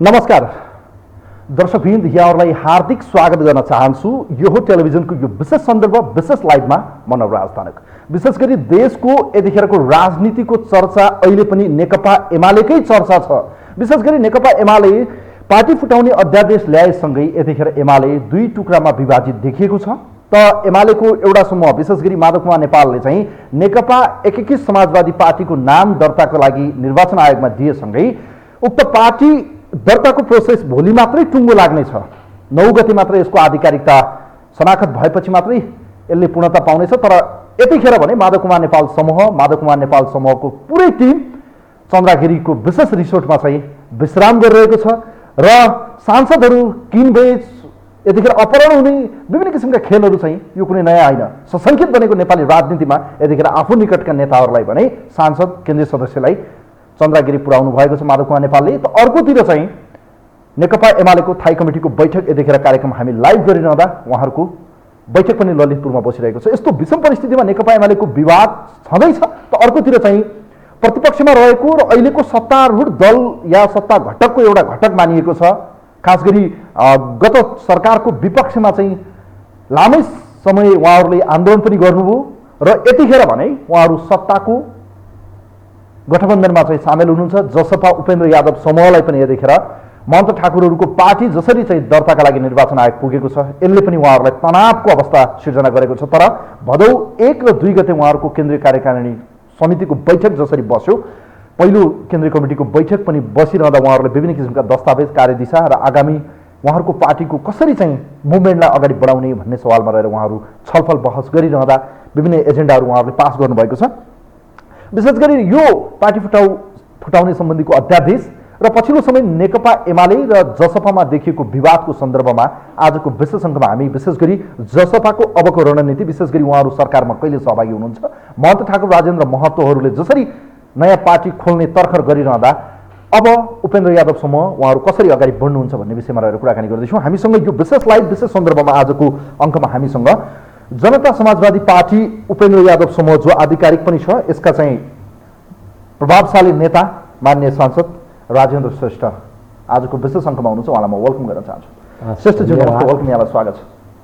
नमस्कार दर्शकवृन्द, यहाँहरूलाई हार्दिक स्वागत गर्न चाहन्छु। यो हो टेलिभिजनको यो विशेष सन्दर्भ विशेष लाइभमा म नवराज तानक। विशेष गरी देशको यतिखेरको राजनीतिको चर्चा अहिले पनि नेकपा एमालेकै चर्चा छ। विशेष गरी नेकपा एमाले पार्टी फुटाउने अध्यादेश ल्याएसँगै यतिखेर एमाले दुई टुक्रामा विभाजित देखिएको छ। त एमालेको एउटा समूह विशेष गरी माधव कुमार नेपालले चाहिँ नेकपा एकीकृत समाजवादी पार्टीको नाम दर्ताको लागि निर्वाचन आयोगमा दिएसँगै उक्त पार्टी दर्ताको प्रोसेस भोलि मात्रै टुङ्गो लाग्नेछ। 9 गते मात्रै यसको आधिकारिकता शनाखत भएपछि मात्रै यसले पूर्णता पाउनेछ। तर यतिखेर भने माधव कुमार नेपाल समूहको पुरै टिम चन्द्रागिरीको विशेष रिसोर्टमा चाहिँ विश्राम गरिरहेको छ र सांसदहरू किनबेच यतिखेर अपहरण हुने विभिन्न किसिमका खेलहरू चाहिँ यो कुनै नयाँ होइन। सशङ्कित बनेको नेपाली राजनीतिमा यतिखेर आफू निकटका नेताहरूलाई भने सांसद केन्द्रीय सदस्यलाई चन्द्रागिरी पुर्याउनु भएको छ माधव कुमार नेपालले। त अर्कोतिर चाहिँ नेकपा एमालेको थाई कमिटीको बैठक यतिखेर कार्यक्रम हामी लाइभ गरिरहँदा उहाँहरूको बैठक पनि ललितपुरमा बसिरहेको छ। यस्तो विषम परिस्थितिमा नेकपा एमालेको विवाद छँदैछ। त अर्कोतिर चाहिँ प्रतिपक्षमा रहेको र अहिलेको सत्तारूढ दल या सत्ता घटकको एउटा घटक मानिएको छ। खास गरी गत सरकारको विपक्षमा चाहिँ लामै समय उहाँहरूले आन्दोलन पनि गर्नुभयो र यतिखेर भने उहाँहरू सत्ताको गठबन्धनमा चाहिँ सामेल हुनुहुन्छ। जसपा उपेन्द्र यादव समूहलाई पनि यतिखेर महन्त ठाकुरहरूको पार्टी जसरी चाहिँ दर्ताका लागि निर्वाचन आयोग पुगेको छ यसले पनि उहाँहरूलाई तनावको अवस्था सिर्जना गरेको छ। तर भदौ 1 र 2 गते उहाँहरूको केन्द्रीय कार्यकारिणी समितिको बैठक जसरी बस्यो, पहिलो केन्द्रीय कमिटीको बैठक पनि बसिरहँदा उहाँहरूले विभिन्न किसिमका दस्तावेज, कार्यदिशा र आगामी उहाँहरूको पार्टीको कसरी चाहिँ मुभमेन्टलाई अगाडि बढाउने भन्ने सवालमा रहेर उहाँहरू छलफल बहस गरिरहँदा विभिन्न एजेन्डाहरू उहाँहरूले पास गर्नुभएको छ। विशेष गरी यो पार्टी फुटाउने सम्बन्धीको अध्यादेश र पछिल्लो समय नेकपा एमाले र जसपामा देखिएको विवादको सन्दर्भमा आजको विशेष अङ्कमा हामी विशेष गरी जसपाको अबको रणनीति, विशेष गरी उहाँहरू सरकारमा कहिले सहभागी हुनुहुन्छ, महन्त ठाकुर राजेन्द्र महतोहरूले जसरी नयाँ पार्टी खोल्ने तर्खर गरिरहँदा अब उपेन्द्र यादव समूह उहाँहरू कसरी अगाडि बढ्नुहुन्छ भन्ने विषयमा रहेर कुराकानी गर्दैछौँ। हामीसँग यो विशेष लाइभ विशेष सन्दर्भमा आजको अङ्कमा हामीसँग जनता समाजवादी पार्टी उपेन्द्र यादव समूह जो आधिकारिक पनि छ, यसका चाहिँ प्रभावशाली नेता मान्य सांसद राजेन्द्र श्रेष्ठ आजको विशेष अङ्कमा हुनुहुन्छ। उहाँलाई म वेलकम गर्न चाहन्छु। श्रेष्ठजी नमस्ते, वेलकम, यहाँलाई स्वागत छ।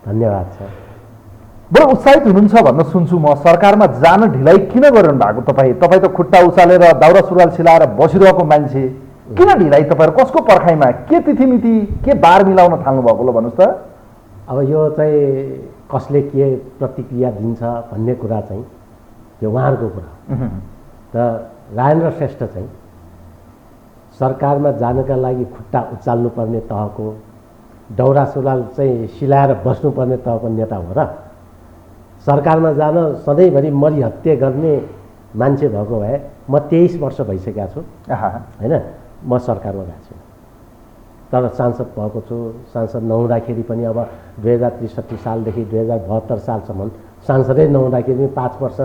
धन्यवाद छ। बडो उत्साहित हुनुहुन्छ भन्न सुन्छु म। सरकारमा जान ढिलाइ किन गरिरहनु भएको तपाईँ? तपाईँ त खुट्टा उचालेर दाउरा सुरुवाल सिलाएर बसिरहेको मान्छे, किन ढिलाइ? तपाईँहरू कसको पर्खाइमा, के तिथिमिति, के बार मिलाउन थाल्नु भएको ल भन्नुहोस् त। अब यो चाहिँ कसले के प्रतिक्रिया दिन्छ भन्ने कुरा चाहिँ यो उहाँहरूको कुरा। त राजेन्द्र श्रेष्ठ चाहिँ सरकारमा जानका लागि खुट्टा उचाल्नुपर्ने तहको, दाउरा सुरुवाल चाहिँ सिलाएर बस्नुपर्ने तहको नेता हो र सरकारमा जान सधैँभरि मरिहत्ते गर्ने मान्छे भएको भए म 23 वर्ष भइसकेका छु होइन, म सरकारमा गएको छु। तर सांसद भएको छु। सांसद नहुँदाखेरि पनि अब 2063 सालदेखि 2072 सालसम्म सांसदै नहुँदाखेरि 5 वर्ष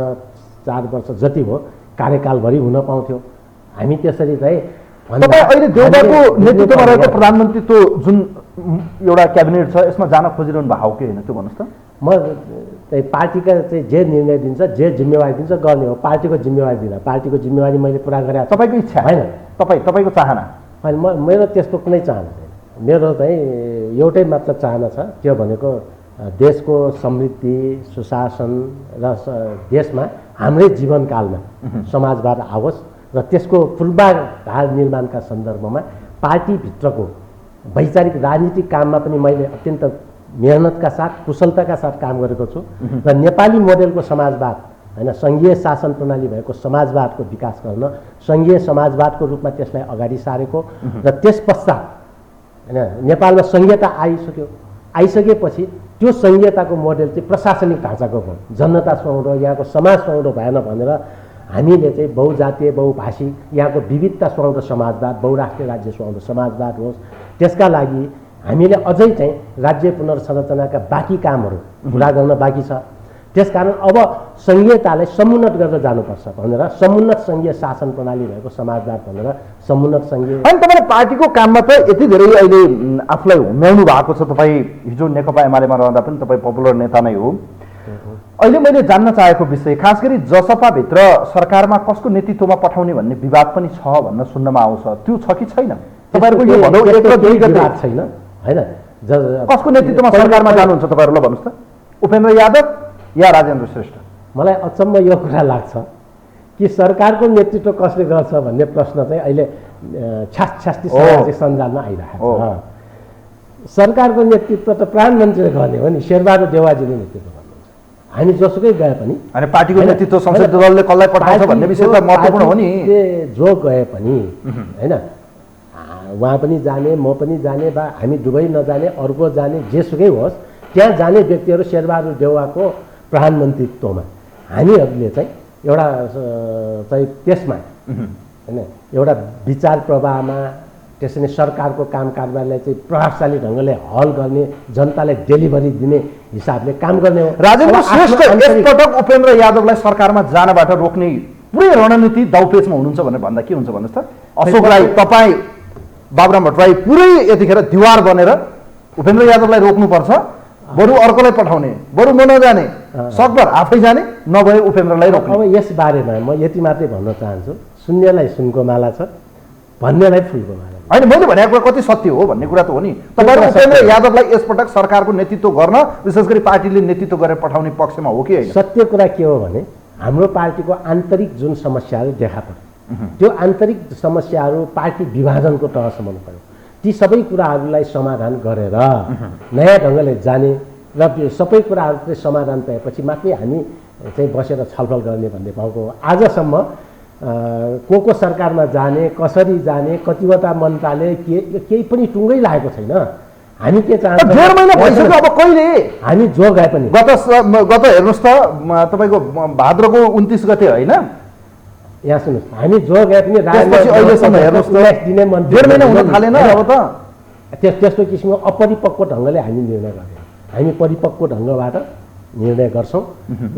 4 वर्ष जति हो कार्यकालभरि हुन पाउँथ्यो। हामी त्यसरी चाहिँ तपाईँ अहिले देउबाको नेतृत्वमा रहेको प्रधानमन्त्रीको जुन एउटा क्याबिनेट छ यसमा जान खोजिरहनु भएको हो कि होइन त्यो भन्नुहोस् त। म चाहिँ पार्टीका चाहिँ जे निर्णय दिन्छ, जे जिम्मेवारी दिन्छ गर्ने हो। पार्टीको जिम्मेवारी दिँदा पार्टीको जिम्मेवारी मैले पुरा गरेँ। तपाईँको इच्छा होइन, तपाईँको चाहना होइन? मेरो त्यस्तो कुनै चाहना छैन। मेरो चाहिँ एउटै मात्र चाहना छ, त्यो भनेको देशको समृद्धि, सुशासन र देशमा हाम्रै जीवनकालमा समाजवाद आओस् र त्यसको पूर्वाधार निर्माणका सन्दर्भमा पार्टीभित्रको वैचारिक राजनीतिक काममा पनि मैले अत्यन्त मेहनतका साथ, कुशलताका साथ काम गरेको छु र नेपाली मोडेलको समाजवाद होइन, सङ्घीय शासन प्रणाली भएको समाजवादको विकास गर्न, सङ्घीय समाजवादको रूपमा त्यसलाई अगाडि सारेको र त्यस पश्चात होइन नेपालमा सङ्घीयता आइसकेपछि त्यो सङ्घीयताको मोडेल चाहिँ प्रशासनिक ढाँचाको भयो। जनता सुहाउँदो, यहाँको समाज सुहाउँदो भएन भनेर हामीले चाहिँ बहुजातीय, बहुभाषी, यहाँको विविधता सुहाउँदो समाजवाद, बहुराष्ट्रिय राज्य सुहाउँदो समाजवाद होस्। त्यसका लागि हामीले अझै चाहिँ राज्य पुनर्संरचनाका बाँकी कामहरू पुरा गर्न बाँकी छ। त्यसकारण अब सङ्घीयतालाई समुन्नत गरेर जानुपर्छ भनेर समुन्नत सङ्घीय शासन प्रणाली भएको समाजवाद भनेर समुन्नत सङ्घीय। अनि तपाईँले पार्टीको काममा त यति धेरै अहिले आफूलाई हुम्याउनु भएको छ। तपाईँ हिजो नेकपा एमालेमा रहँदा पनि तपाईँ पपुलर नेता नै हो। अहिले मैले जान्न चाहेको विषय खास गरी जसपाभित्र सरकारमा कसको नेतृत्वमा पठाउने भन्ने विवाद पनि छ भन्न सुन्नमा आउँछ। त्यो छ कि छैन? तपाईहरुको यो भनौँ एक र दुई गते विवाद छैन हैन। कसको नेतृत्वमा सरकारमा जानुहुन्छ तपाईहरु? ल भन्नुस् त, उपेन्द्र यादव या राजेन्द्र श्रेष्ठ? मलाई अचम्म यो कुरा लाग्छ कि सरकारको नेतृत्व कसले गर्छ भन्ने प्रश्न चाहिँ अहिले छास्ती सामाजिक सञ्जालमा आइरहेको छ। सरकारको नेतृत्व त प्रधानमन्त्रीले गर्ने हो नि, शेरबहादुर देउवाजीले नेतृत्व गर्नुहुन्छ। हामी जसुकै गए पनि अनि पार्टीको नेतृत्व संसदीय दलले कसलाई पठाउँछ भन्ने विषय त महत्त्वपूर्ण हो नि। जो गए पनि हैन, उहाँ पनि जाने, म पनि जाने, बा हामी दुवै नजाने, अर्को जाने, जेसुकै होस्, त्यहाँ जाने व्यक्तिहरू शेरबहादुर देउवाको प्रधानमन्त्रीत्वमा हामीहरूले चाहिँ एउटा चाहिँ त्यसमा हैन एउटा विचार प्रवाहमा त्यसरी सरकारको काम कारबारलाई चाहिँ प्रभावशाली ढङ्गले हल गर्ने, जनतालाई डेलिभरी दिने हिसाबले काम गर्ने हो। राजेन्द्र श्रेष्ठ एकपटक उपेन्द्र यादवलाई सरकारमा जानबाट रोक्ने पुरै रणनीति दाउपेचमा हुनुहुन्छ भनेर भन्दा के हुन्छ भन्नुहोस् त? अशोक राई, तपाईँ, बाबुराम भट्टराई पुरै यतिखेर दिवार बनेर उपेन्द्र यादवलाई रोक्नुपर्छ, बरु अर्कोलाई पठाउने, बरु म नजाने, सकभर आफै जाने, नभए उपेन्द्रलाई रोक्ने। अब यस बारेमा म यति मात्रै भन्न चाहन्छु, शून्यलाई सुनको माला छ, भन्नेलाई फुलको माला। होइन, मैले भनेको कुरा कति सत्य हो भन्ने कुरा त हो नि। तपाईहरु उपेन्द्र यादवलाई यसपटक सरकारको नेतृत्व गर्न, विशेष गरी पार्टीले नेतृत्व गरेर पठाउने पक्षमा हो कि होइन? सत्य कुरा के हो भने हाम्रो पार्टीको आन्तरिक जुन समस्याहरू देखा पर्यो, त्यो आन्तरिक समस्याहरू पार्टी विभाजनको तहसम्म पर्यो। ती सबै कुराहरूलाई समाधान गरेर नयाँ ढङ्गले जाने र सबै कुराहरू चाहिँ समाधान पाएपछि मात्रै हामी चाहिँ बसेर छलफल गर्ने भन्ने भएको हो। आजसम्म को सरकारमा जाने, कसरी जाने, कतिवटा मन्त्रालय केही पनि टुङ्गै लागेको छैन। हामी के चाहन्छौँ, 1.5 महिना भइसक्यो, अब कहिले हामी जो गए पनि गत हेर्नुहोस् त तपाईँको भाद्रको 29 गते होइन, यहाँ सुन्नुहोस्, हामी जो गए पनि त्यसपछि अहिलेसम्म हेर्नुहोस् त 1.5 महिना हुन थालेन। अब त त्यस्तो किसिमको अपरिपक्व ढङ्गले हामी निर्णय गर्छौँ। हामी परिपक्व ढङ्गबाट निर्णय गर्छौँ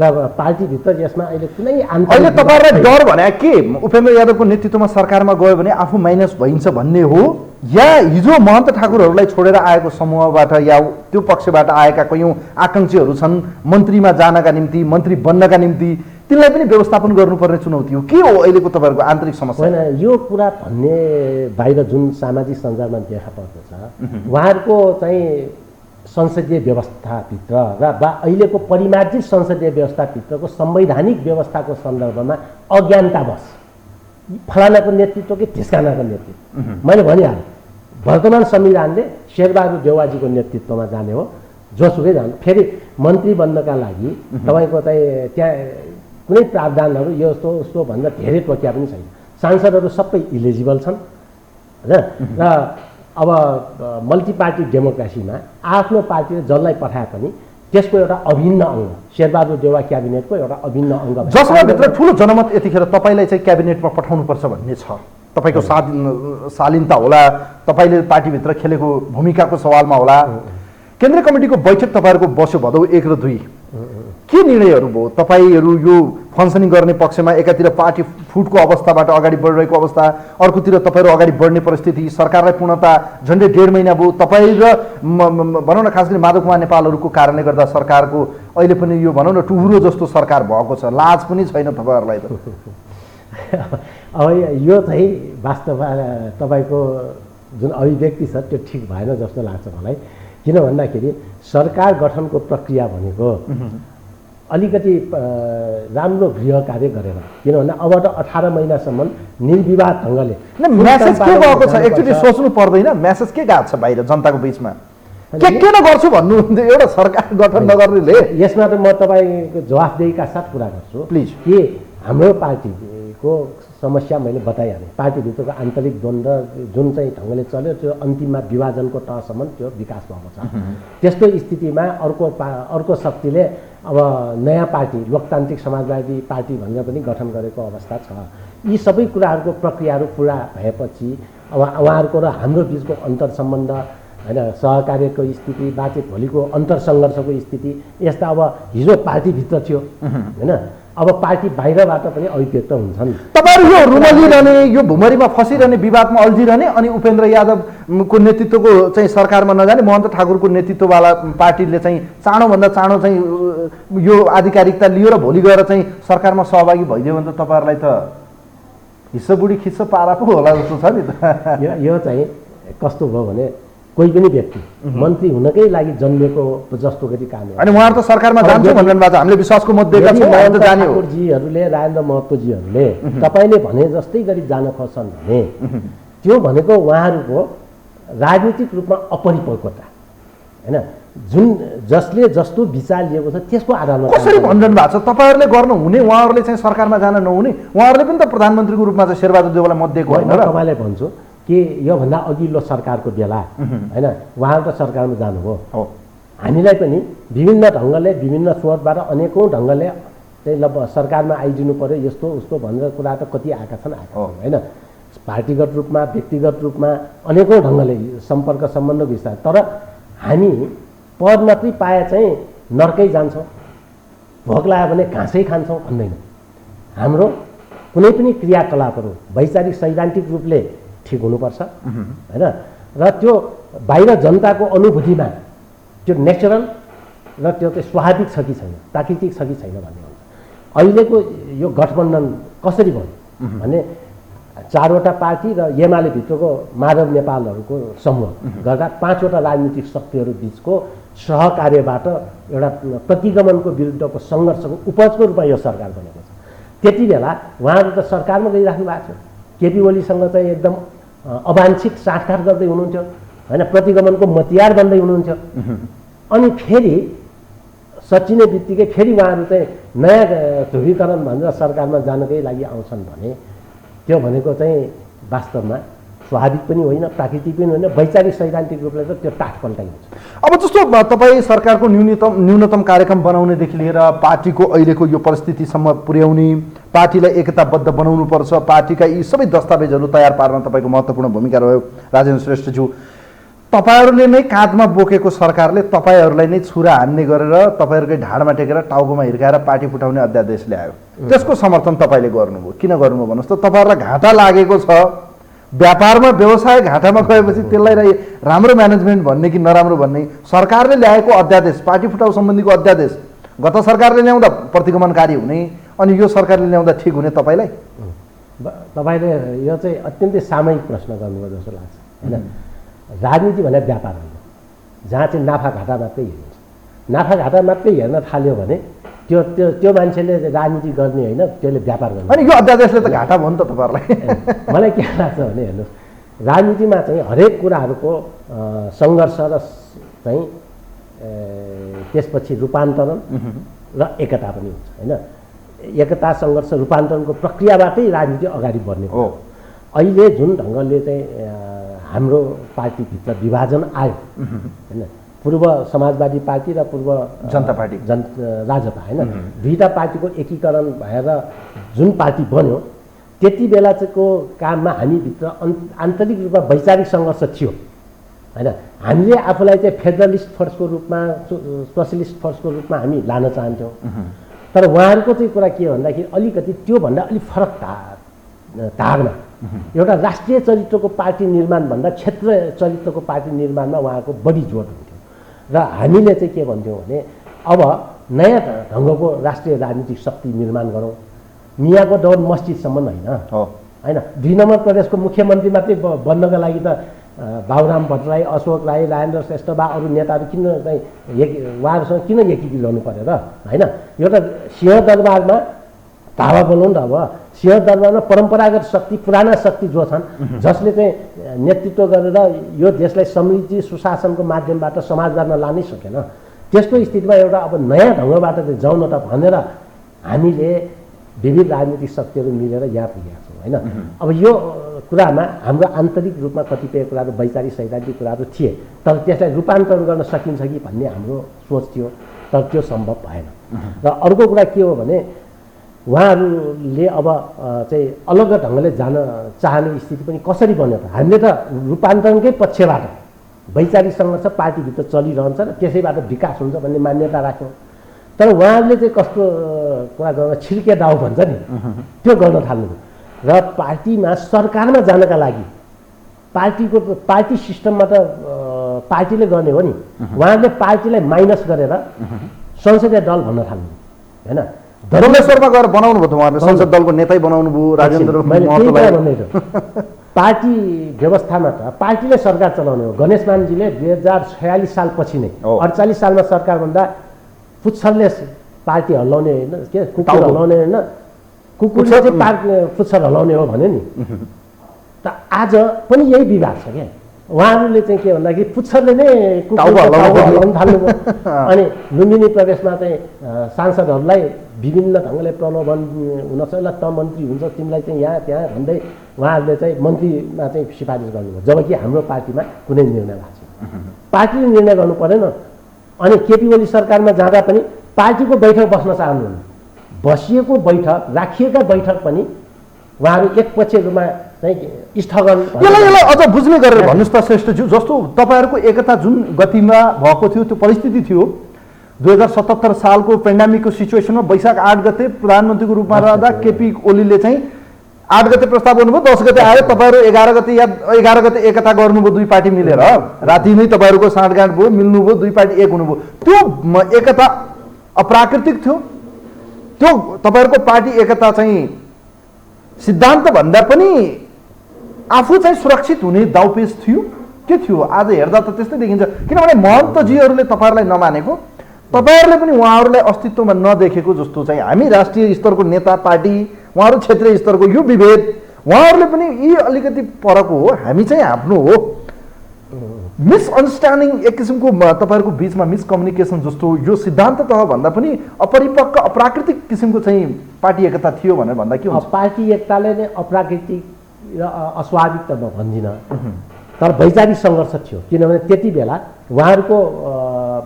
र पार्टीभित्र यसमा अहिले कुनै अहिले तपाईँहरूलाई डर भने के? उपेन्द्र यादवको नेतृत्वमा सरकारमा गयो भने आफू माइनस भइन्छ भन्ने हो, या हिजो महन्त ठाकुरहरूलाई छोडेर आएको समूहबाट या त्यो पक्षबाट आएका कयौँ आकाङ्क्षीहरू छन् मन्त्रीमा जानका निम्ति, मन्त्री बन्नका निम्ति, तिनलाई पनि व्यवस्थापन गर्नुपर्ने चुनौती हो के हो अहिलेको तपाईँहरूको आन्तरिक समस्या? होइन, यो कुरा भन्ने बाहिर जुन सामाजिक सञ्जालमा देखा पर्दछ, उहाँहरूको चाहिँ संसदीय व्यवस्थाभित्र र अहिलेको परिमार्जित संसदीय व्यवस्थाभित्रको संवैधानिक व्यवस्थाको सन्दर्भमा अज्ञानतावश फलानाको नेतृत्व कि ढिस्कानाको नेतृत्व, मैले भनिहालेँ वर्तमान संविधानले शेरबहादुर देउवाजीको नेतृत्वमा जाने हो, जोसुकै जानु। फेरि मन्त्री बन्नका लागि तपाईँको चाहिँ त्यहाँ कुनै प्रावधानहरू यस्तो उसको भन्दा धेरै तोकिया पनि छैन। सांसदहरू सबै इलिजिबल छन् र अब मल्टी पार्टी डेमोक्रेसीमा आफ्नो पार्टीले जसलाई पठाए पनि त्यसको एउटा अभिन्न अङ्ग शेरबहादुर देउवा क्याबिनेटको एउटा अभिन्न अङ्ग, जसमा भित्र ठुलो जनमत यतिखेर तपाईँलाई चाहिँ क्याबिनेटमा पठाउनुपर्छ भन्ने छ। तपाईँको शालीनता होला, तपाईँले पार्टीभित्र खेलेको भूमिकाको सवालमा होला। केन्द्रीय कमिटीको बैठक तपाईँहरूको बस्यो भदौ 1 र 2, के निर्णयहरू भयो? तपाईँहरू यो फङ्सनिङ गर्ने पक्षमा एकातिर पार्टी फुटको अवस्थाबाट अगाडि बढिरहेको अवस्था, अर्कोतिर तपाईँहरू अगाडि बढ्ने परिस्थिति, सरकारलाई पूर्णता झन्डै 1.5 महिना भयो। तपाईँ र भनौँ न खास गरी माधव कुमार नेपालहरूको कारणले गर्दा सरकारको अहिले पनि यो भनौँ न टुहुरो जस्तो सरकार भएको छ, लाज पनि छैन तपाईँहरूलाई त। अब यो चाहिँ वास्तवमा तपाईँको जुन अभिव्यक्ति छ त्यो ठिक भएन जस्तो लाग्छ मलाई। किन भन्दाखेरि सरकार गठनको प्रक्रिया भनेको अलिकति राम्रो गृह कार्य गरेर, किन भन्दा अब त 18 महिनासम्म निर्विवाद ढङ्गले मेसेज के गएको छ एक्चुअली सोच्नु पर्दैन? मेसेज के गएको छ बाहिर जनताको बिचमा? के नगर्छु भन्नु एउटा सरकार गठन नगर्नेले? यसमा त म तपाईँको जवाफदेहीका साथ कुरा गर्छु प्लिज। के हाम्रो पार्टीको समस्या मैले बताइहालेँ, पार्टीभित्रको आन्तरिक द्वन्द्व जुन चाहिँ ढङ्गले चल्यो त्यो अन्तिममा विभाजनको तहसम्म त्यो विकास भएको छ। त्यस्तो स्थितिमा अर्को शक्तिले अब नयाँ पार्टी लोकतान्त्रिक समाजवादी पार्टी भनेर पनि गठन गरेको अवस्था छ। यी सबै कुराहरूको प्रक्रियाहरू पुरा भएपछि अब उहाँहरूको र हाम्रो बिचको अन्तर सम्बन्ध होइन, सहकार्यको स्थिति, बातचित भोलिको अन्तर सङ्घर्षको स्थिति यस्ता अब हिजो पार्टीभित्र थियो होइन, अब पार्टी बाहिरबाट पनि अभिव्यक्त हुन्छन्। तपाईँहरू यो रुमलिरहने, यो भुमरीमा फसिरहने, विवादमा अल्झिरहने अनि उपेन्द्र यादवको नेतृत्वको चाहिँ सरकारमा नजाने महन्त ठाकुरको नेतृत्ववाला पार्टीले चाहिँ चाँडोभन्दा चाँडो चाहिँ यो आधिकारिकता लियो र भोलि गएर चाहिँ सरकारमा सहभागी भइदियो भने त तपाईँहरूलाई त हिस्सो बुढी खिस्सो पारा पो होला जस्तो छ नि त। यो चाहिँ कस्तो भयो भने कोही पनि व्यक्ति मन्त्री हुनकै लागि जन्मेको जस्तो गरी काम अनि उहाँहरू त सरकारमा जान्छ भन्नु भएको छ, हामीले विश्वासको मत दिएका छौँ, उहाँहरू त जाने हो। ठाकुरजीहरूले, राजेन्द्र महतोजीहरूले तपाईँले भने जस्तै गरी जान खोज्छन् भने त्यो भनेको उहाँहरूको राजनीतिक रूपमा अपरिपक्वता हैन, जुन जसले जस्तो विचार लिएको छ त्यसको आधारमा कसरी भनिरहनु भएको छ तपाईँहरूले गर्नुहुने, उहाँहरूले चाहिँ सरकारमा जान नहुने? उहाँहरूले पनि त प्रधानमन्त्रीको रूपमा चाहिँ शेरबहादुर देउवालाई मत दिएको होइन र? तपाईँलाई भन्छु कि योभन्दा अघिल्लो सरकारको बेला होइन उहाँहरू त सरकारमा जानुभयो, हामीलाई पनि विभिन्न ढङ्गले विभिन्न स्रोतबाट अनेकौँ ढङ्गले चाहिँ सरकारमा आइदिनु पर्यो यस्तो उस्तो भनेर कुरा त कति आएका छन् होइन, पार्टीगत रूपमा व्यक्तिगत रूपमा अनेकौँ ढङ्गले सम्पर्क सम्बन्ध विस्तार। तर हामी पद मात्रै पाए चाहिँ नर्कै जान्छौँ, भोक लाग्यो भने घाँसै खान्छौँ भन्दैन। हाम्रो कुनै पनि क्रियाकलापहरू वैचारिक सैद्धान्तिक रूपले ठिक हुनुपर्छ होइन, र त्यो बाहिर जनताको अनुभूतिमा त्यो नेचुरल र त्यो चाहिँ स्वाभाविक छ कि छैन, प्राकृतिक छ कि छैन भन्ने हुन्छ। अहिलेको यो गठबन्धन कसरी भयो भने 4वटा पार्टी र एमाले भित्रको माधव नेपालहरूको समूह गर्दा 5वटा राजनीतिक शक्तिहरू बिचको सहकार्यबाट एउटा प्रतिगमनको विरुद्धको सङ्घर्षको उपजको रूपमा यो सरकार बनेको छ। त्यति बेला उहाँहरू त सरकारमा गइराख्नु भएको छ, केपी ओलीसँग चाहिँ एकदम अवाञ्छित साँठगाँठ गर्दै हुनुहुन्थ्यो होइन, प्रतिगमनको मतियार बन्दै हुनुहुन्थ्यो। अनि फेरि सचिने बित्तिकै फेरि उहाँहरू चाहिँ नयाँ ध्रुवीकरण भनेर सरकारमा जानकै लागि आउँछन् भने त्यो भनेको चाहिँ वास्तवमा स्वाभाविक पनि होइन, प्राकृतिक पनि होइन, वैचारिक सैद्धान्तिक रूपले त त्यो टाट पल्टाइ हुन्छ। अब जस्तो तपाईँ सरकारको न्यूनतम कार्यक्रम बनाउनेदेखि लिएर पार्टीको अहिलेको यो परिस्थितिसम्म पुर्याउने, पार्टीलाई एकताबद्ध बनाउनुपर्छ, पार्टीका यी सबै दस्तावेजहरू तयार पार्न तपाईँको महत्त्वपूर्ण भूमिका रह्यो राजेन्द्र श्रेष्ठज्यू। तपाईँहरूले नै काँधमा बोकेको सरकारले तपाईँहरूलाई नै छुरा हान्ने गरेर तपाईँहरूकै ढाडमा टेकेर टाउकोमा हिर्काएर पार्टी फुटाउने अध्यादेश ल्यायो, त्यसको समर्थन तपाईँले गर्नुभयो, किन गर्नुभयो भन्नुहोस् त? तपाईँहरूलाई घाटा लागेको छ, व्यापारमा व्यवसाय घाटामा गएपछि त्यसलाई राम्रो म्यानेजमेन्ट भन्ने कि नराम्रो भन्ने, सरकारले ल्याएको अध्यादेश पार्टी फुटाउ सम्बन्धीको अध्यादेश गत सरकारले ल्याउँदा प्रतिगमनकारी हुने अनि यो सरकारले ल्याउँदा ठिक हुने तपाईँलाई? तपाईँले यो चाहिँ अत्यन्तै सामयिक प्रश्न गर्नुभयो जस्तो लाग्छ होइन। राजनीति भने व्यापार होइन जहाँ चाहिँ नाफा घाटा मात्रै हेर्नुहुन्छ, नाफा घाटा मात्रै हेर्न थाल्यो भने त्यो त्यो त्यो मान्छेले राजनीति गर्ने होइन, त्यसले व्यापार गर्ने। अनि यो अध्यादेशले त घाटा भयो नि त तपाईँहरूलाई? मलाई के लाग्छ भने हेर्नुहोस्, राजनीतिमा चाहिँ हरेक कुराहरूको सङ्घर्ष र चाहिँ त्यसपछि रूपान्तरण र एकता पनि हुन्छ होइन। एकता सङ्घर्ष रूपान्तरणको प्रक्रियाबाटै राजनीति अगाडि बढ्ने हो। अहिले जुन ढङ्गले चाहिँ हाम्रो पार्टीभित्र विभाजन आयो होइन, पूर्व समाजवादी पार्टी र पूर्व जनता पार्टी राजपा होइन, दुईवटा पार्टीको एकीकरण भएर जुन पार्टी बन्यो त्यति बेला चाहिँको काममा हामीभित्र आन्तरिक रूपमा वैचारिक सङ्घर्ष थियो होइन। हामीले आफूलाई चाहिँ फेडरलिस्ट फोर्सको रूपमा सोसलिस्ट फोर्सको रूपमा हामी लान चाहन्थ्यौँ, तर उहाँहरूको चाहिँ कुरा के भन्दाखेरि अलिकति त्योभन्दा अलिक फरक धागमा एउटा राष्ट्रिय चरित्रको पार्टी निर्माणभन्दा क्षेत्रीय चरित्रको पार्टी निर्माणमा उहाँको बढी जोड हुन्थ्यो। र हामीले चाहिँ के भन्थ्यौँ भने अब नयाँ ढङ्गको राष्ट्रिय राजनीतिक शक्ति निर्माण गरौँ, मियाँको दौर मस्जिदसम्म होइन, 2 नम्बर प्रदेशको मुख्यमन्त्री मात्रै बन्नका लागि त बाबुराम भट्टराई, अशोक राई, राजेन्द्र श्रेष्ठ बा अरू नेताहरू किन चाहिँ उहाँहरूसँग किन एकीकरण परेर होइन। एउटा सिंहदरबारमा धावा बोलाउँ न, अब सिंहदरबारमा परम्परागत शक्ति पुराना शक्ति जो छन् जसले चाहिँ नेतृत्व गरेर यो देशलाई समृद्धि सुशासनको माध्यमबाट समाजवादमा लानै सकेन, त्यस्तो स्थितिमा एउटा अब नयाँ ढङ्गबाट चाहिँ जाउँ न त भनेर हामीले विविध राजनीतिक शक्तिहरू मिलेर यहाँ पुगेका छौँ होइन। अब यो कुरामा हाम्रो आन्तरिक रूपमा कतिपय कुराहरू वैचारिक सैद्धान्तिक कुराहरू थिए, तर त्यसलाई रूपान्तरण गर्न सकिन्छ कि भन्ने हाम्रो सोच थियो, तर त्यो सम्भव भएन। र अर्को कुरा के हो भने उहाँहरूले अब चाहिँ अलग ढङ्गले जान चाहने स्थिति पनि कसरी बन्यो त? हामीले त रूपान्तरणकै पक्षबाट वैचारिक सङ्घर्ष पार्टीभित्र चलिरहन्छ र त्यसैबाट विकास हुन्छ भन्ने मान्यता राख्यौँ, तर उहाँहरूले चाहिँ कस्तो कुरा गर्न छिर्के दाउ भन्छ नि त्यो गर्न थाल्नुभयो। र पार्टीमा सरकारमा जानका लागि पार्टी सिस्टममा त पार्टीले गर्ने हो नि, उहाँहरूले पार्टीलाई माइनस गरेर संसदीय दल भन्न थाल्नुभयो होइन। धर्मेश्वरमा गएर बनाउनु भयो त उहाँहरूले, संसद दलको नेतै बनाउनु भयो राजेन्द्र महतोलाई। पार्टी व्यवस्थामा त पार्टीले सरकार चलाउने हो। गणेश मानजीले 2046 सालपछि नै 48 सालमा सरकारभन्दा पुच्छरले पार्टी हल्लाउने होइन, के कुकुर हल्लाउने होइन, कुकुरले चाहिँ पुच्छर हल्लाउने हो भन्यो नि। त आज पनि यही विवाद छ क्या। उहाँहरूले चाहिँ के भन्दाखेरि पुच्छरले नै हल्लाउन थाल्नुभयो। अनि लुम्बिनी प्रदेशमा चाहिँ सांसदहरूलाई विभिन्न ढङ्गले प्रलोभन हुनसक्छ, ल त मन्त्री हुन्छ तिमीलाई चाहिँ यहाँ त्यहाँ भन्दै उहाँहरूले चाहिँ मन्त्रीमा चाहिँ सिफारिस गर्नुभयो। जबकि हाम्रो पार्टीमा कुनै निर्णय भएको छैन। पार्टीले निर्णय गर्नु परेन। अनि केपी ओली सरकारमा जाँदा पनि पार्टीको बैठक बस्न चाहनुहुन्न। बसिएको बैठक, राखिएका बैठक पनि उहाँहरू एकपक्षीय रूपमा चाहिँ स्थगन। यसलाई अझ बुझ्ने गरेर भन्नुहोस् त श्रेष्ठज्यू, जस्तो तपाईँहरूको एकता जुन गतिमा भएको थियो त्यो परिस्थिति थियो 2077 सालको पेन्डामिकको सिचुएसनमा वैशाख 8 गते प्रधानमन्त्रीको रूपमा रहँदा केपी ओलीले चाहिँ 8 गते प्रस्ताव गर्नुभयो, 10 गते आयो, तपाईँहरू 11 गते या 11 गते एकता गर्नुभयो दुई पार्टी मिलेर। राति नै तपाईँहरूको साँठगाँठ भयो, मिल्नुभयो, दुई पार्टी एक हुनुभयो। त्यो एकता अप्राकृतिक थियो। त्यो तपाईँहरूको पार्टी एकता चाहिँ सिद्धान्त भन्दा पनि आफू चाहिँ सुरक्षित हुने दाउपेच थियो के थियो? आज हेर्दा त त्यस्तै देखिन्छ। किनभने महन्तजीहरूले तपाईँहरूलाई नमानेको, तपाईँहरूले पनि उहाँहरूलाई अस्तित्वमा नदेखेको जस्तो चाहिँ हामी राष्ट्रिय स्तरको नेता पार्टी, उहाँहरू क्षेत्रीय स्तरको यो विभेद, उहाँहरूले पनि यी अलिकति परको हो, हामी चाहिँ आफ्नो हो। मिसअन्डरस्ट्यान्डिङ एक किसिमको तपाईँहरूको बिचमा मिसकम्युनिकेसन जस्तो यो सिद्धान्त तह भन्दा पनि अपरिपक्व अप्राकृतिक किसिमको चाहिँ पार्टी एकता थियो भनेर भन्दा के हुन्छ? पार्टी एकताले नै अप्राकृतिक र अस्वाभाविक त म भन्दिनँ, तर वैचारिक सङ्घर्ष थियो। किनभने त्यति बेला उहाँहरूको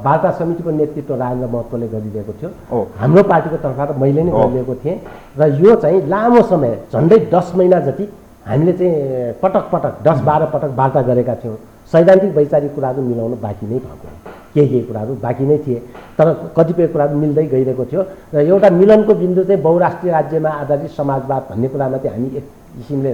वार्ता समितिको नेतृत्व राजेन्द्र महतोले गरिदिएको थियो, हाम्रो पार्टीको तर्फबाट मैले नै गरिदिएको थिएँ। र यो चाहिँ लामो समय झन्डै 10 महिना जति हामीले चाहिँ पटक पटक 10-12 पटक वार्ता गरेका थियौँ। सैद्धान्तिक वैचारिक कुराहरू मिलाउनु बाँकी नै भएको, केही कुराहरू बाँकी नै थिए, तर कतिपय कुराहरू मिल्दै गइरहेको थियो। र एउटा मिलनको बिन्दु चाहिँ बहुराष्ट्रिय राज्यमा आधारित समाजवाद भन्ने कुरामा चाहिँ हामी एक किसिमले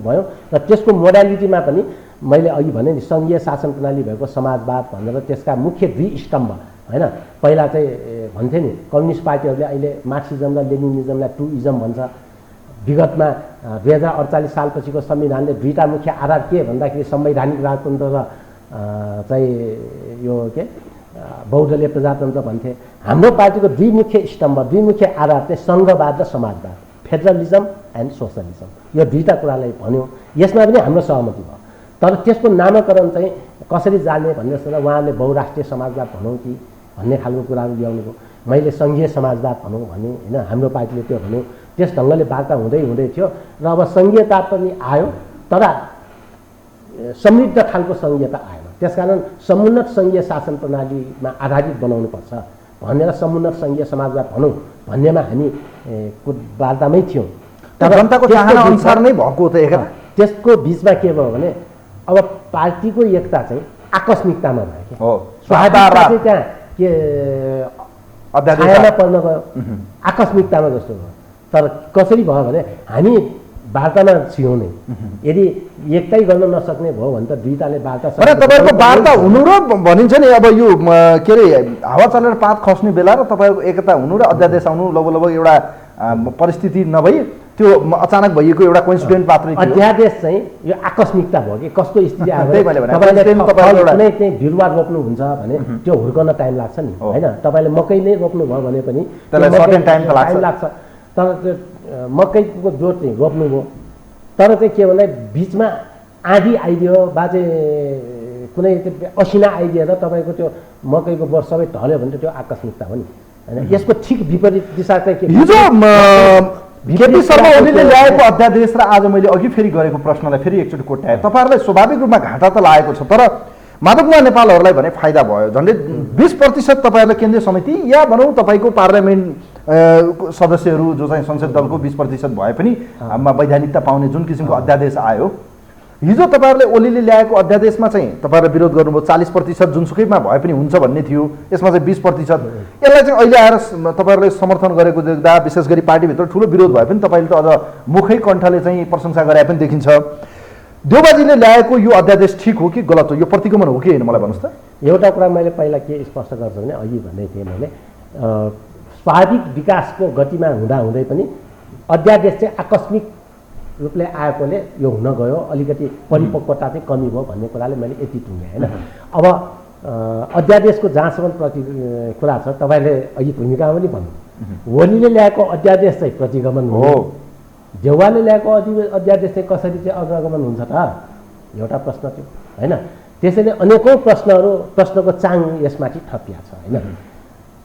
भयौँ। र त्यसको मोडालिटीमा पनि मैले अघि भने नि सङ्घीय शासन प्रणाली भएको समाजवाद भनेर त्यसका मुख्य 2 स्तम्भ होइन। पहिला चाहिँ भन्थे नि कम्युनिस्ट पार्टीहरूले अहिले मार्क्सिजम र लेनिनिजमलाई टुइजम भन्छ। विगतमा 2048 सालपछिको संविधानले 2टा मुख्य आधार के भन्दाखेरि संवैधानिक राजतन्त्र र चाहिँ यो के बहुदलीय प्रजातन्त्र भन्थे। हाम्रो पार्टीको 2 मुख्य स्तम्भ, 2 मुख्य आधार चाहिँ सङ्घवाद र समाजवाद, फेडरलिजम एन्ड सोसलिजम। यो 2टा कुरालाई भन्यो, यसमा पनि हाम्रो सहमति भयो। तर त्यसको नामकरण चाहिँ कसरी जाने भन्ने जस्तो उहाँले बहुराष्ट्रिय समाजवाद भनौँ कि भन्ने खालको कुराहरू ल्याउनु भयो। मैले सङ्घीय समाजवाद भनौँ भने होइन, हाम्रो पार्टीले त्यो भन्यो। त्यस ढङ्गले वार्ता हुँदै थियो र अब सङ्घीयता पनि आयो, तर समृद्ध खालको सङ्घीयता आएन। त्यसकारण समुन्नत सङ्घीय शासन प्रणालीमा आधारित बनाउनुपर्छ भनेर समुन्नत सङ्घीय समाजवाद भनौँ भन्नेमा हामी वार्तामै थियौँ। तर जनताको चाहना अनुसार नै भएको त एकता। त्यसको बिचमा के भयो भने अब पार्टीको एकता चाहिँ आकस्मिकतामा भयो क्या। स्वाभाविकता चाहिँ त्यहाँ के छायामा पर्न गयो, आकस्मिकतामा जस्तो भयो। तर कसरी भयो भने हामी वार्तामा छियौँ नै। यदि एकतै गर्न नसक्ने भयो भने त 2टाले वार्ता तपाईँको वार्ता हुनु र भनिन्छ नि अब यो के अरे हावा चलेर पात खस्ने बेला र तपाईँको एकता हुनु र अध्यादेश आउनु लगभग एउटा परिस्थिति नभई त्यो अचानक भइएको एउटा कोइन्सिडेन्ट मात्रै थियो। अध्यादेश चाहिँ यो आकस्मिकता भयो कि कस्तो स्थिति आयो तपाईँले चाहिँ बिरुवा रोप्नुहुन्छ भने त्यो हुर्कन टाइम लाग्छ नि होइन। तपाईँले मकै नै रोप्नुभयो भने पनि टाइम लाग्छ। तर त्यो मकैको जोत चाहिँ रोप्नुभयो, तर चाहिँ के भन्दा बिचमा आँधी आइदियो वा चाहिँ कुनै असिना आइदिएर तपाईँको त्यो मकैको बोट सबै ढल्यो भने त्यो आकस्मिकता हो नि होइन। यसको ठिक विपरीत दिशा चाहिँ के केपी शर्मा ओलीले ल्याएको अध्यादेश र आज मैले अघि फेरि गरेको प्रश्नलाई फेरि एकचोटि कोट्याएँ। तपाईँहरूलाई स्वाभाविक रूपमा घाटा त लागेको छ, तर माधवकुमार नेपालहरूलाई भने फाइदा भयो। झन्डै 20% तपाईँहरूलाई केन्द्रीय समिति या भनौँ तपाईँको पार्लियामेन्ट सदस्यहरू जो चाहिँ संसद दलको 20% भए पनि वैधानिकता पाउने जुन किसिमको अध्यादेश आयो, हिजो तपाईँहरूले ओलीले ल्याएको अध्यादेशमा चाहिँ तपाईँहरूले विरोध गर्नुभयो। 40% जुनसुकैमा भए पनि हुन्छ भन्ने थियो, यसमा चाहिँ 20%। यसलाई चाहिँ अहिले आएर तपाईँहरूले समर्थन गरेको देख्दा विशेष गरी पार्टीभित्र ठुलो विरोध भए पनि तपाईँले त अझ मुखै कण्ठले चाहिँ प्रशंसा गरे पनि देखिन्छ। देउबाजीले ल्याएको यो अध्यादेश ठिक हो कि गलत हो, यो प्रतिगमन हो कि होइन मलाई भन्नुहोस् त। एउटा कुरा मैले पहिला के स्पष्ट गर्छु भने अघि भन्दै थिएँ मैले, स्वाभाविक विकासको गतिमा हुँदाहुँदै पनि अध्यादेश चाहिँ आकस्मिक रूपले आएकोले यो हुन गयो, अलिकति परिपक्वता चाहिँ कमी भयो भन्ने कुराले मैले यति टुङ्गेँ होइन। अब अध्यादेशको जहाँसम्म कुरा छ, तपाईँले अघि भूमिकामा पनि भन्नु, ओलीले ल्याएको अध्यादेश चाहिँ प्रतिगमन हो, देउवाले ल्याएको अध्यादेश चाहिँ कसरी चाहिँ अग्रगमन हुन्छ त, एउटा प्रश्न थियो होइन। त्यसैले अनेकौँ प्रश्नको चाङ यसमाथि थपिया छ होइन।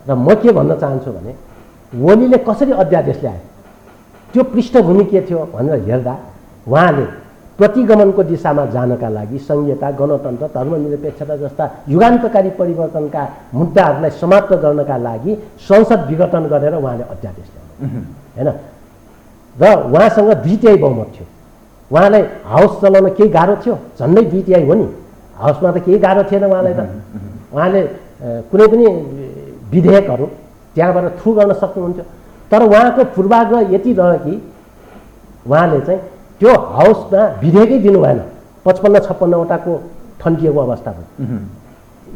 र म के भन्न चाहन्छु भने ओलीले कसरी अध्यादेश ल्याए, त्यो पृष्ठभूमि के थियो भनेर हेर्दा उहाँले प्रतिगमनको दिशामा जानका लागि संहिता, गणतन्त्र, धर्मनिरपेक्षता जस्ता युगान्तकारी परिवर्तनका मुद्दाहरूलाई समाप्त गर्नका लागि संसद विघटन गरेर उहाँले अध्यादेश ल्याउनु होइन। र उहाँसँग 2/3 बहुमत थियो, उहाँलाई हाउस चलाउन केही गाह्रो थियो, झन्डै 2/3 हो नि, हाउसमा त केही गाह्रो थिएन उहाँलाई त। उहाँले कुनै पनि विधेयकहरू त्यहाँबाट थ्रु गर्न सक्नुहुन्थ्यो। तर उहाँको पूर्वाग्रह यति रह्यो कि उहाँले चाहिँ त्यो हाउसमा विधेयकै दिनु भएन, 55-56वटाको थन्किएको अवस्था भयो।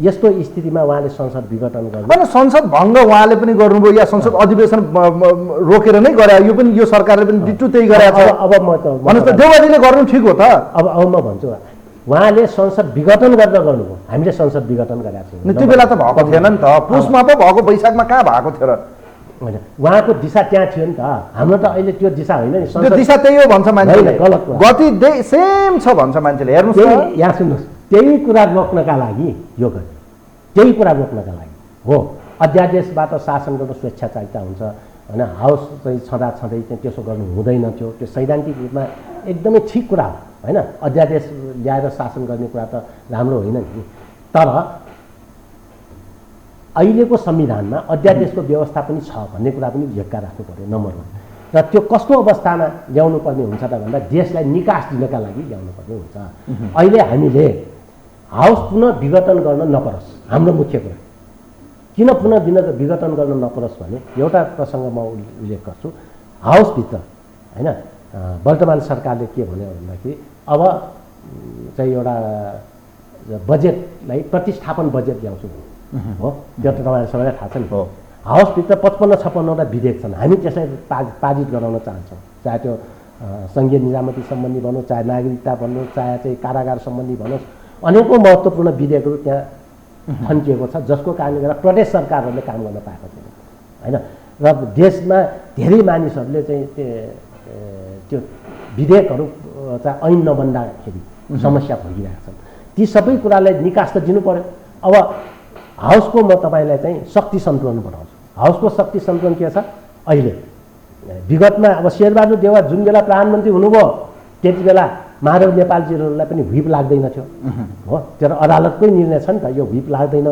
यस्तो स्थितिमा उहाँले संसद विघटन गर्नु, होइन संसद भङ्ग उहाँले पनि गर्नुभयो या संसद अधिवेशन रोकेर नै गरे, यो पनि यो सरकारले पनि डिटो त्यही गरेको छ। अब म भन्नुहोस् त, देउवाजीले गर्नु ठिक हो त? अब म भन्छु, उहाँले संसद विघटन गरेर गर्नुभयो, हामीले संसद विघटन गरेका छौँ। त्यो बेला त भएको थिएन नि त, पुसमा पो भएको, वैशाखमा कहाँ भएको थियो र? होइन, उहाँको दिशा त्यहाँ थियो नि त, हाम्रो त अहिले त्यो दिशा होइन नि। त्यो दिशा त्यही हो भन्छ मान्छेले, गलत कुरा, गति सेम छ भन्छ मान्छेले। हेर्नुहोस् त, यहाँ सुन्नुहोस्, त्यही कुरा रोक्नका लागि यो गर्यो, त्यही कुरा रोक्नका लागि हो। अध्यादेशबाट शासन गर्न स्वेच्छाचारिता हुन्छ होइन, हाउस चाहिँ छँदै चाहिँ त्यसो गर्नु हुँदैन थियो, त्यो सैद्धान्तिक रूपमा एकदमै ठिक कुरा हो होइन। अध्यादेश ल्याएर शासन गर्ने कुरा त राम्रो होइन नि। तर अहिलेको संविधानमा अध्यादेशको व्यवस्था पनि छ भन्ने कुरा पनि झेक्का राख्नु पर्यो, नम्बर 1। र त्यो कस्तो अवस्थामा ल्याउनु पर्ने हुन्छ त भन्दा देशलाई निकास दिनका लागि ल्याउनु पर्ने हुन्छ। अहिले हामीले हाउस पुनः विघटन गर्न नपरोस्, हाम्रो मुख्य कुरा किन पुनः विघटन गर्न नपरोस् भने एउटा प्रसङ्ग म उल्लेख गर्छु। हाउसभित्र होइन वर्तमान सरकारले के भन्यो भन्दाखेरि अब चाहिँ एउटा बजेटलाई प्रतिस्थापन बजेट ल्याउँछु हो, त्यो त तपाईँहरू सबैलाई थाहा छ नि। हाउसभित्र 55-56वटा विधेयक छन्, हामी त्यसलाई पारित गराउन चाहन्छौँ, चाहे त्यो सङ्घीय निजामती सम्बन्धी भनौँ, चाहे नागरिकता भनौँ, चाहे चाहिँ कारागार सम्बन्धी भनौँ, अनेकौँ महत्त्वपूर्ण विधेयकहरू त्यहाँ थन्किएको छ, जसको कारणले गर्दा प्रदेश सरकारहरूले काम गर्न पाएको छैन होइन। र देशमा धेरै मानिसहरूले चाहिँ त्यो विधेयकहरू चाहिँ ऐन नबन्दाखेरि समस्या भोगिरहेका छन्। ती सबै कुरालाई निकास त दिनु पर्यो। अब हाउसको म तपाईँलाई चाहिँ शक्ति सन्तुलन बनाउँछु। हाउसको शक्ति सन्तुलन के छ, अहिले विगतमा अब शेरबहादुर देउवा जुन बेला प्रधानमन्त्री हुनुभयो त्यति बेला माधव नेपालजीहरूलाई पनि व्हिप लाग्दैन थियो हो, त्यो अदालतकै निर्णय छ नि त, यो व्हिप लाग्दैन।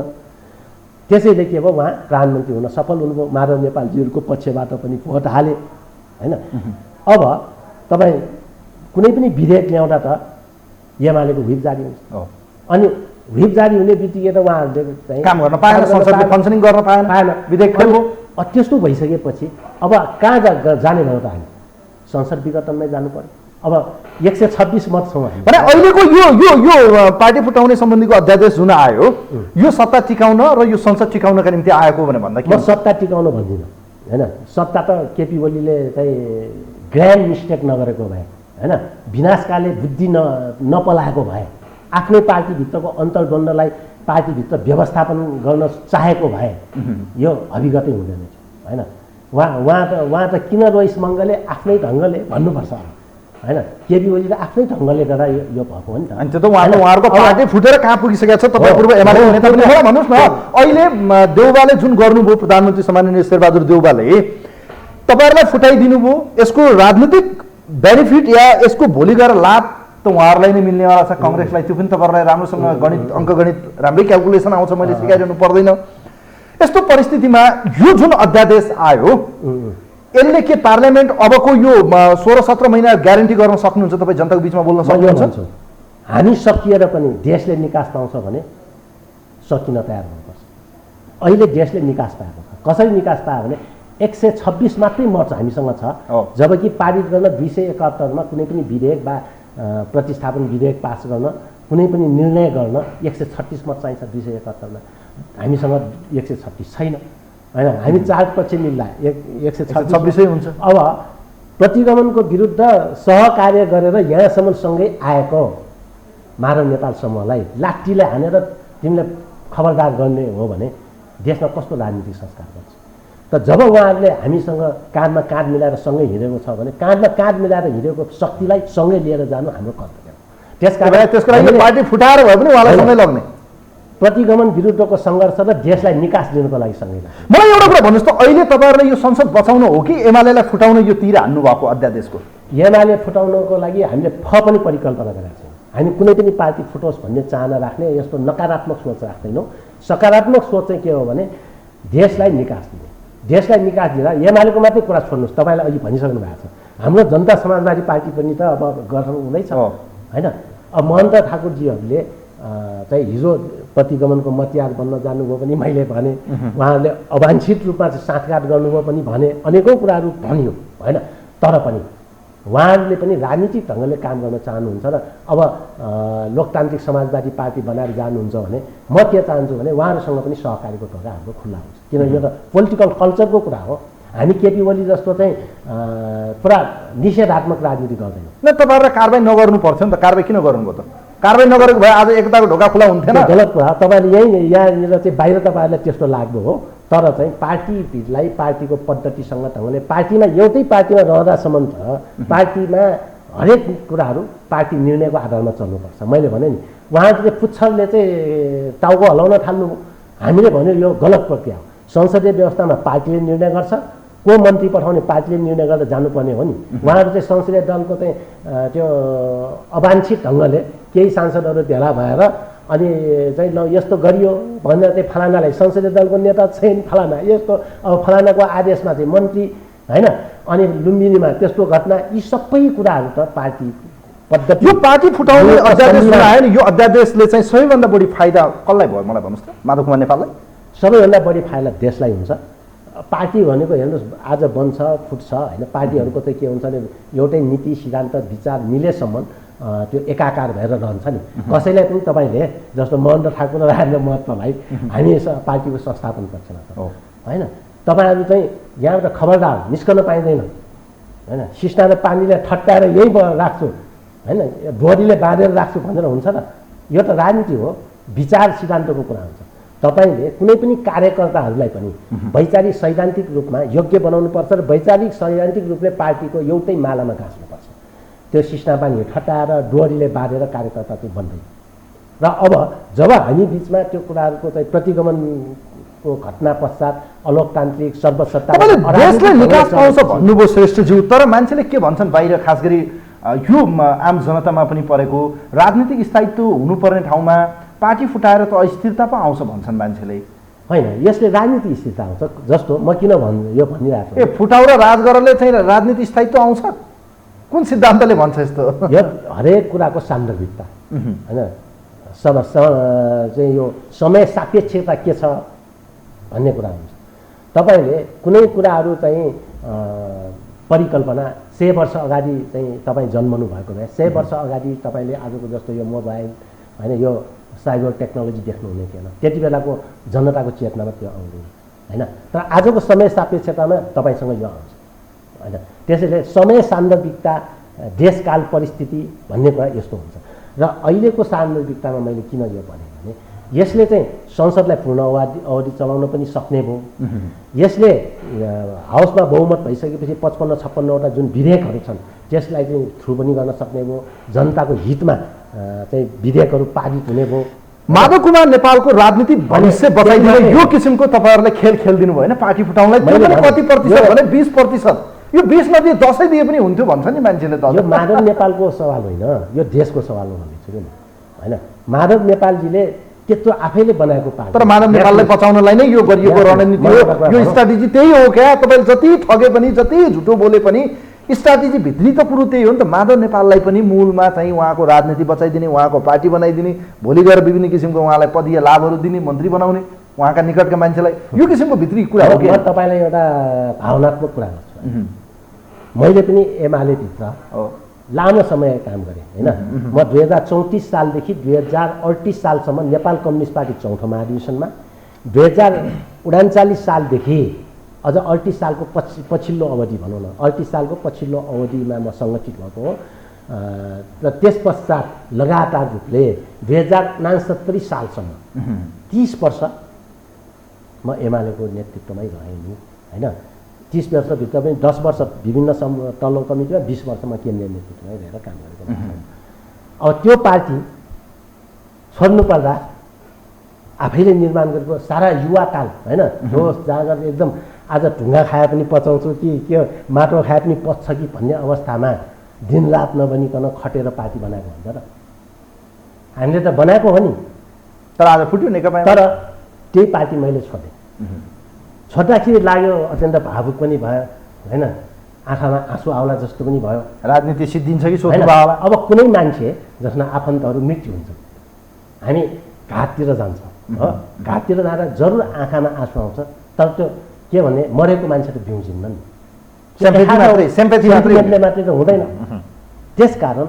त्यसैले के भयो, उहाँ प्रधानमन्त्री हुन सफल हुनुभयो, माधव नेपालजीहरूको पक्षबाट पनि भोट हाले होइन। अब तपाईँ कुनै पनि विधेयक ल्याउँदा त एमालेको व्हिप जारी हुन्छ, अनि व्हिप जारी हुने बित्तिकै त उहाँहरूले चाहिँ काम गर्न पाएन, संसदले फङ्सनिङ गर्न पाएन, विधेयक फेल। त्यस्तो भइसकेपछि अब कहाँ जाने भयो त, हामी संसद विघटनमै जानु पर्यो। अब 126 मत छौँ हामी भने अहिलेको यो पार्टी फुटाउने सम्बन्धीको अध्यादेश जुन आयो, यो सत्ता टिकाउन र यो संसद टिकाउनका निम्ति आएको भने भन्दा म सत्ता टिकाउन भन्दिनँ होइन। सत्ता त केपी ओलीले चाहिँ ग्रान्ड मिस्टेक नगरेको भए होइन, विनाशकाले बुद्धि नपलाएको भए, आफ्नै पार्टीभित्रको अन्तर्द्वन्द्वलाई पार्टीभित्र व्यवस्थापन गर्न चाहेको भए यो अभिगतै हुँदैन थियो होइन। उहाँ त किन रोइस मङ्गलले आफ्नै ढङ्गले भन्नुपर्छ होइन, केपी ओलीले आफ्नै ढङ्गले गर्दा यो भएको हो नि त। अनि त्यो त उहाँहरूको पार्टी फुटेर कहाँ पुगिसकेको छ। तपाईँ पूर्व एमाले नेता पनि होला, भन्नुहोस् न, अहिले देउवाले जुन गर्नुभयो, प्रधानमन्त्री सम्माननीय शेरबहादुर देउवाले तपाईँहरूलाई फुटाइदिनु भयो, यसको राजनीतिक बेनिफिट या यसको भोलि गएर लाभ त उहाँहरूलाई नै मिल्नेवाला छ, कङ्ग्रेसलाई त्यो पनि तपाईँहरूलाई राम्रोसँग गणित अङ्कगणित राम्रै क्यालकुलेसन आउँछ, मैले सिकाइरहनु पर्दैन। यस्तो परिस्थितिमा यो जुन अध्यादेश आयो यसले के पार्लियामेन्ट अबको यो 16-17 महिना ग्यारेन्टी गर्न सक्नुहुन्छ? तपाईँ जनताको बिचमा बोल्न सक्नुहुन्छ? हामी सकिएर पनि देशले निकास पाउँछ भने सकिन तयार हुनुपर्छ। अहिले देशले निकास पाएको छ, कसरी निकास पायो भने 126 मात्रै मत हामीसँग छ, जबकि पारित गर्न 271 मा कुनै पनि विधेयक वा प्रतिस्थापन विधेयक पास गर्न, कुनै पनि निर्णय गर्न 136 मत चाहिन्छ 271 मा। हामीसँग 136 छैन होइन, हामी 4 पक्ष मिल्दा 126 हुन्छ। अब प्रतिगमनको विरुद्ध सहकार्य गरेर यहाँसम्म सँगै आएको मानव नेपाल समूहलाई लाठीले हानेर तिमीले खबरदार गर्ने हो भने देशमा कस्तो राजनीतिक संस्कार गर्छ? त जब उहाँहरूले हामीसँग काँधमा काँध मिलाएर सँगै हिँडेको छ भने काँधमा काँध मिलाएर हिँडेको शक्तिलाई सँगै लिएर जानु हाम्रो कर्तव्य हो। त्यसको लागि पार्टी फुटाएर भए पनि उहाँलाई सँगै लग्ने, प्रतिगमन विरुद्धको सङ्घर्ष र देशलाई निकास दिनुको लागि सँगै लाग्ने। मलाई एउटा कुरा भन्नुहोस् त, अहिले तपाईँहरूले यो संसद बचाउनु हो कि एमालेलाई फुटाउन यो तीर हान्नु भएको अध्यादेशको? एमाले फुटाउनको लागि हामीले पनि परिकल्पना गरेका छौँ। हामी कुनै पनि पार्टी फुटोस् भन्ने चाहना राख्ने यस्तो नकारात्मक सोच राख्दैनौँ। सकारात्मक सोच चाहिँ के हो भने देशलाई निकास दिने, देशलाई निकास दिँदा एमालेको मात्रै कुरा छोड्नुहोस्, तपाईँलाई अघि भनिसक्नु भएको छ, हाम्रो जनता समाजवादी पार्टी पनि त अब गठन हुँदैछ होइन। अब महन्त ठाकुरजीहरूले चाहिँ हिजो प्रतिगमनको मतियार बन्न जानुभयो पनि मैले भने, उहाँहरूले अवांछित रूपमा चाहिँ साँठगाँठ गर्नुभयो पनि भने, अनेकौँ कुराहरू भनियो होइन। तर पनि उहाँहरूले पनि राजनीतिक ढङ्गले काम गर्न चाहनुहुन्छ र अब लोकतान्त्रिक समाजवादी पार्टी बनाएर जानुहुन्छ भने म के चाहन्छु भने उहाँहरूसँग पनि सहकारीको ढोका हाम्रो खुल्ला हुन्छ। किनभने यो त पोलिटिकल कल्चरको कुरा हो। हामी केपी ओली जस्तो चाहिँ पुरा निषेधात्मक राजनीति गर्दैनौँ। न तपाईँहरूलाई कारबाही नगर्नु पर्थ्यो नि त, कारबाही किन गर्नुभयो त? कारबाही नगरेको भए आज एकताको ढोका खुला हुन्थेन। गलत कुरा, तपाईँले यहाँनिर चाहिँ बाहिर तपाईँहरूलाई त्यस्तो लाग्दो हो, तर चाहिँ पार्टीलाई पार्टीको पद्धतिसँग ढङ्गले पार्टीमा एउटै पार्टीमा रहँदासम्म त पार्टीमा हरेक कुराहरू पार्टी निर्णयको आधारमा चल्नुपर्छ। मैले भने नि उहाँहरूले पुच्छरले चाहिँ टाउको हलाउन थाल्नु, हामीले भन्यो यो गलत प्रक्रिया हो। संसदीय व्यवस्थामा पार्टीले निर्णय गर्छ, को मन्त्री पठाउने पार्टीले निर्णय गरेर जानुपर्ने हो नि। उहाँहरू चाहिँ संसदीय दलको चाहिँ त्यो अवांछित ढङ्गले केही सांसदहरू भेला भएर अनि चाहिँ ल यस्तो गरियो भनेर चाहिँ फलानालाई संसदीय दलको नेता छैन फलाना यस्तो, अब फलानाको आदेशमा चाहिँ मन्त्री होइन, अनि लुम्बिनीमा त्यस्तो घटना, यी सबै कुराहरू त पार्टी पद्धति। यो पार्टी फुटाउने अध्यादेश आयो नि, यो अध्यादेशले चाहिँ सबैभन्दा बढी फाइदा कसलाई भयो मलाई भन्नुहोस् त? माधव कुमार नेपाललाई? सबैभन्दा बढी फाइदा देशलाई हुन्छ। पार्टी भनेको हेर्नुहोस् आज बन्छ फुट्छ होइन। पार्टीहरूको चाहिँ के हुन्छ भने एउटै नीति सिद्धान्त विचार मिलेसम्म त्यो एकाकार भएर रहन्छ नि। कसैलाई पनि तपाईँले जस्तो महन्त ठाकुर र राजेन्द्र महतोलाई हामी पार्टीको संस्थापन पक्षमा छ होइन। तपाईँहरू चाहिँ यहाँबाट खबरदार निस्कन पाइँदैन होइन। सिस्ना र पानीले ठट्टाएर यहीँ राख्छु होइन, डोरीले बाँधेर राख्छु भनेर हुन्छ र? यो त राजनीति हो, विचार सिद्धान्तको कुरा हुन्छ। तपाईँले कुनै पनि कार्यकर्ताहरूलाई पनि वैचारिक सैद्धान्तिक रूपमा योग्य बनाउनुपर्छ र वैचारिक सैद्धान्तिक रूपले पार्टीको एउटै मालामा गाँच्नुपर्छ। त्यो सिस्ना पानी ठट्टाएर डोरीले बाँधेर कार्यकर्ता चाहिँ बन्दैन। र अब जब हामी बिचमा त्यो कुराहरूको चाहिँ प्रतिगमनको घटना पश्चात अलोकतान्त्रिक सर्वसत्ता देशलाई निकास पाउँछ भन्नुभयो श्रेष्ठज्यू, तर मान्छेले के भन्छन् बाहिर, खास गरी यो आम जनतामा पनि परेको राजनीतिक स्थायित्व हुनुपर्ने ठाउँमा पार्टी फुटाएर त अस्थिरता पो आउँछ भन्छन् मान्छेले। होइन, यसले राजनीतिक स्थिरता आउँछ। जस्तो म किन यो भनिरहेको छु, फुटाउ र राज गरेरले चाहिँ राजनीतिक स्थायित्व आउँछ? कुन सिद्धान्तले भन्छ यस्तो? यो हरेक कुराको सान्दर्भिकता होइन, चाहिँ यो समय सापेक्षता के छ भन्ने कुरा हुन्छ। तपाईँले कुनै कुराहरू चाहिँ परिकल्पना 100 वर्ष अगाडि चाहिँ तपाईँ जन्मनु भएको भए 100 वर्ष अगाडि तपाईँले आजको जस्तो यो मोबाइल होइन यो साइबर टेक्नोलोजी देख्नुहुने थिएन। त्यति बेलाको जनताको चेतनामा त्यो आउँदैन होइन। तर आजको समय सापेक्षतामा तपाईँसँग यो आउँछ होइन। त्यसैले समय सान्दर्भिकता देशकाल परिस्थिति भन्ने कुरा यस्तो हुन्छ। र अहिलेको सान्दर्भिकतामा मैले किन यो भने भने यसले चाहिँ संसदलाई पूर्ण अवधि चलाउन पनि सक्ने भयो। यसले हाउसमा बहुमत भइसकेपछि 55-56वटा जुन विधेयकहरू छन् त्यसलाई चाहिँ थ्रु पनि गर्न सक्ने भयो। जनताको हितमा चाहिँ विधेयकहरू पारित हुने भयो। माधव कुमार नेपालको राजनीतिक भविष्य बचाइदिने यो किसिमको तपाईँहरूले खेल खेलिदिनु भयो होइन पार्टी फुटाउनलाई। त्यो पनि कति प्रतिशत भने 20%। यो 20 मध्ये 10 दिए पनि हुन्थ्यो भन्छ नि मान्छेले। त यो माधव नेपालको सवाल होइन, यो देशको सवाल हो भन्दैछु कि होइन। माधव नेपालजीले त्यत्रो आफैले बनाएको पार्टी, तर माधव नेपाललाई बचाउनलाई नै यो गरिएको रणनीति हो, यो स्ट्राटेजी त्यही हो क्या? तपाईँले जति ठगे पनि जति झुटो बोले पनि स्ट्राटेजी भित्री त कुरो त्यही हो नि त। माधव नेपाललाई पनि मूलमा चाहिँ उहाँको राजनीति बचाइदिने, उहाँको पार्टी बनाइदिने, भोलि गएर विभिन्न किसिमको उहाँलाई पदीय लाभहरू दिने, मन्त्री बनाउने, उहाँका निकटका मान्छेलाई, यो किसिमको भित्री कुरा हो। म तपाईँलाई एउटा भावनात्मक कुरा गर्छु। मैले पनि एमालेभित्र लामो समय काम गरेँ होइन। म 2034 सालदेखि 2038 सालसम्म नेपाल कम्युनिस्ट पार्टी चौथो महाधिवेशनमा, 2039 सालदेखि अझ 38 सालको पछिल्लो अवधि भनौँ न, 38 सालको पछिल्लो अवधिमा म सङ्गठित भएको हो। र त्यस पश्चात लगातार रूपले 2069 सालसम्म 30 वर्ष म एमालेको नेतृत्वमै रहेँ नि, होइन। 30 वर्षभित्र पनि 10 वर्ष विभिन्न तल्लो कमिटीमा, 20 वर्ष म केन्द्रीय नेतृत्वमै रहेर काम गरेको। अब त्यो पार्टी छोड्नुपर्दा आफैले निर्माण गरेको सारा युवाकाल, होइन, जोस जाँगर एकदम आज ढुङ्गा खाए पनि पचाउँछु कि के माटो खाए पनि पच्छ कि भन्ने अवस्थामा दिनरात नबनिकन खटेर पार्टी बनाएको हुन्छ र। हामीले त बनाएको हो नि, तर आज फुट्यो नेकपा। तर त्यही पार्टी मैले छोडेँ। छोड्दाखेरि लाग्यो अत्यन्त भावुक पनि भयो, होइन, आँखामा आँसु आउला जस्तो पनि भयो। राजनीति सिद्धिन्छ कि सोच्नु होइन, भयो होला। अब कुनै मान्छे जसमा आफन्तहरू मृत्यु हुन्छ, हामी घाटतिर जान्छौँ हो, घाटतिर जाँदा जरुर आँखामा आँसु आउँछ। तर त्यो के भने मरेको मान्छे त बिउजिन्न नि, सेम्पेथीले मात्रै त हुँदैन। त्यसकारण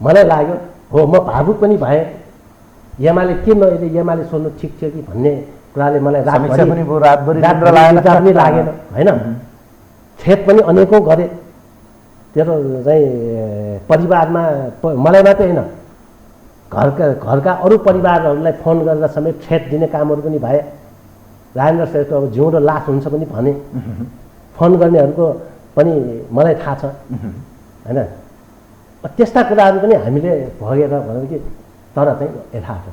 मलाई लाग्यो हो, म भावुक पनि भएँ। एमाले के नहिले एमाले सोध्नु ठिक थियो कि भन्ने कुराले मलाई रातभरि लागेन, होइन। खेत पनि अनेकौँ गरेँ। तेरो चाहिँ परिवारमा मलाई मात्रै होइन, घरका अरू परिवारहरूलाई फोन गरेर समेत खेत दिने कामहरू पनि भए। राजेन्द्र श्रेष्ठ अब जिउँदो लास हुन्छ पनि भने, फोन गर्नेहरूको पनि मलाई थाहा छ, होइन। त्यस्ता कुराहरू पनि हामीले भगेर भनौँ कि तर चाहिँ यथार्थ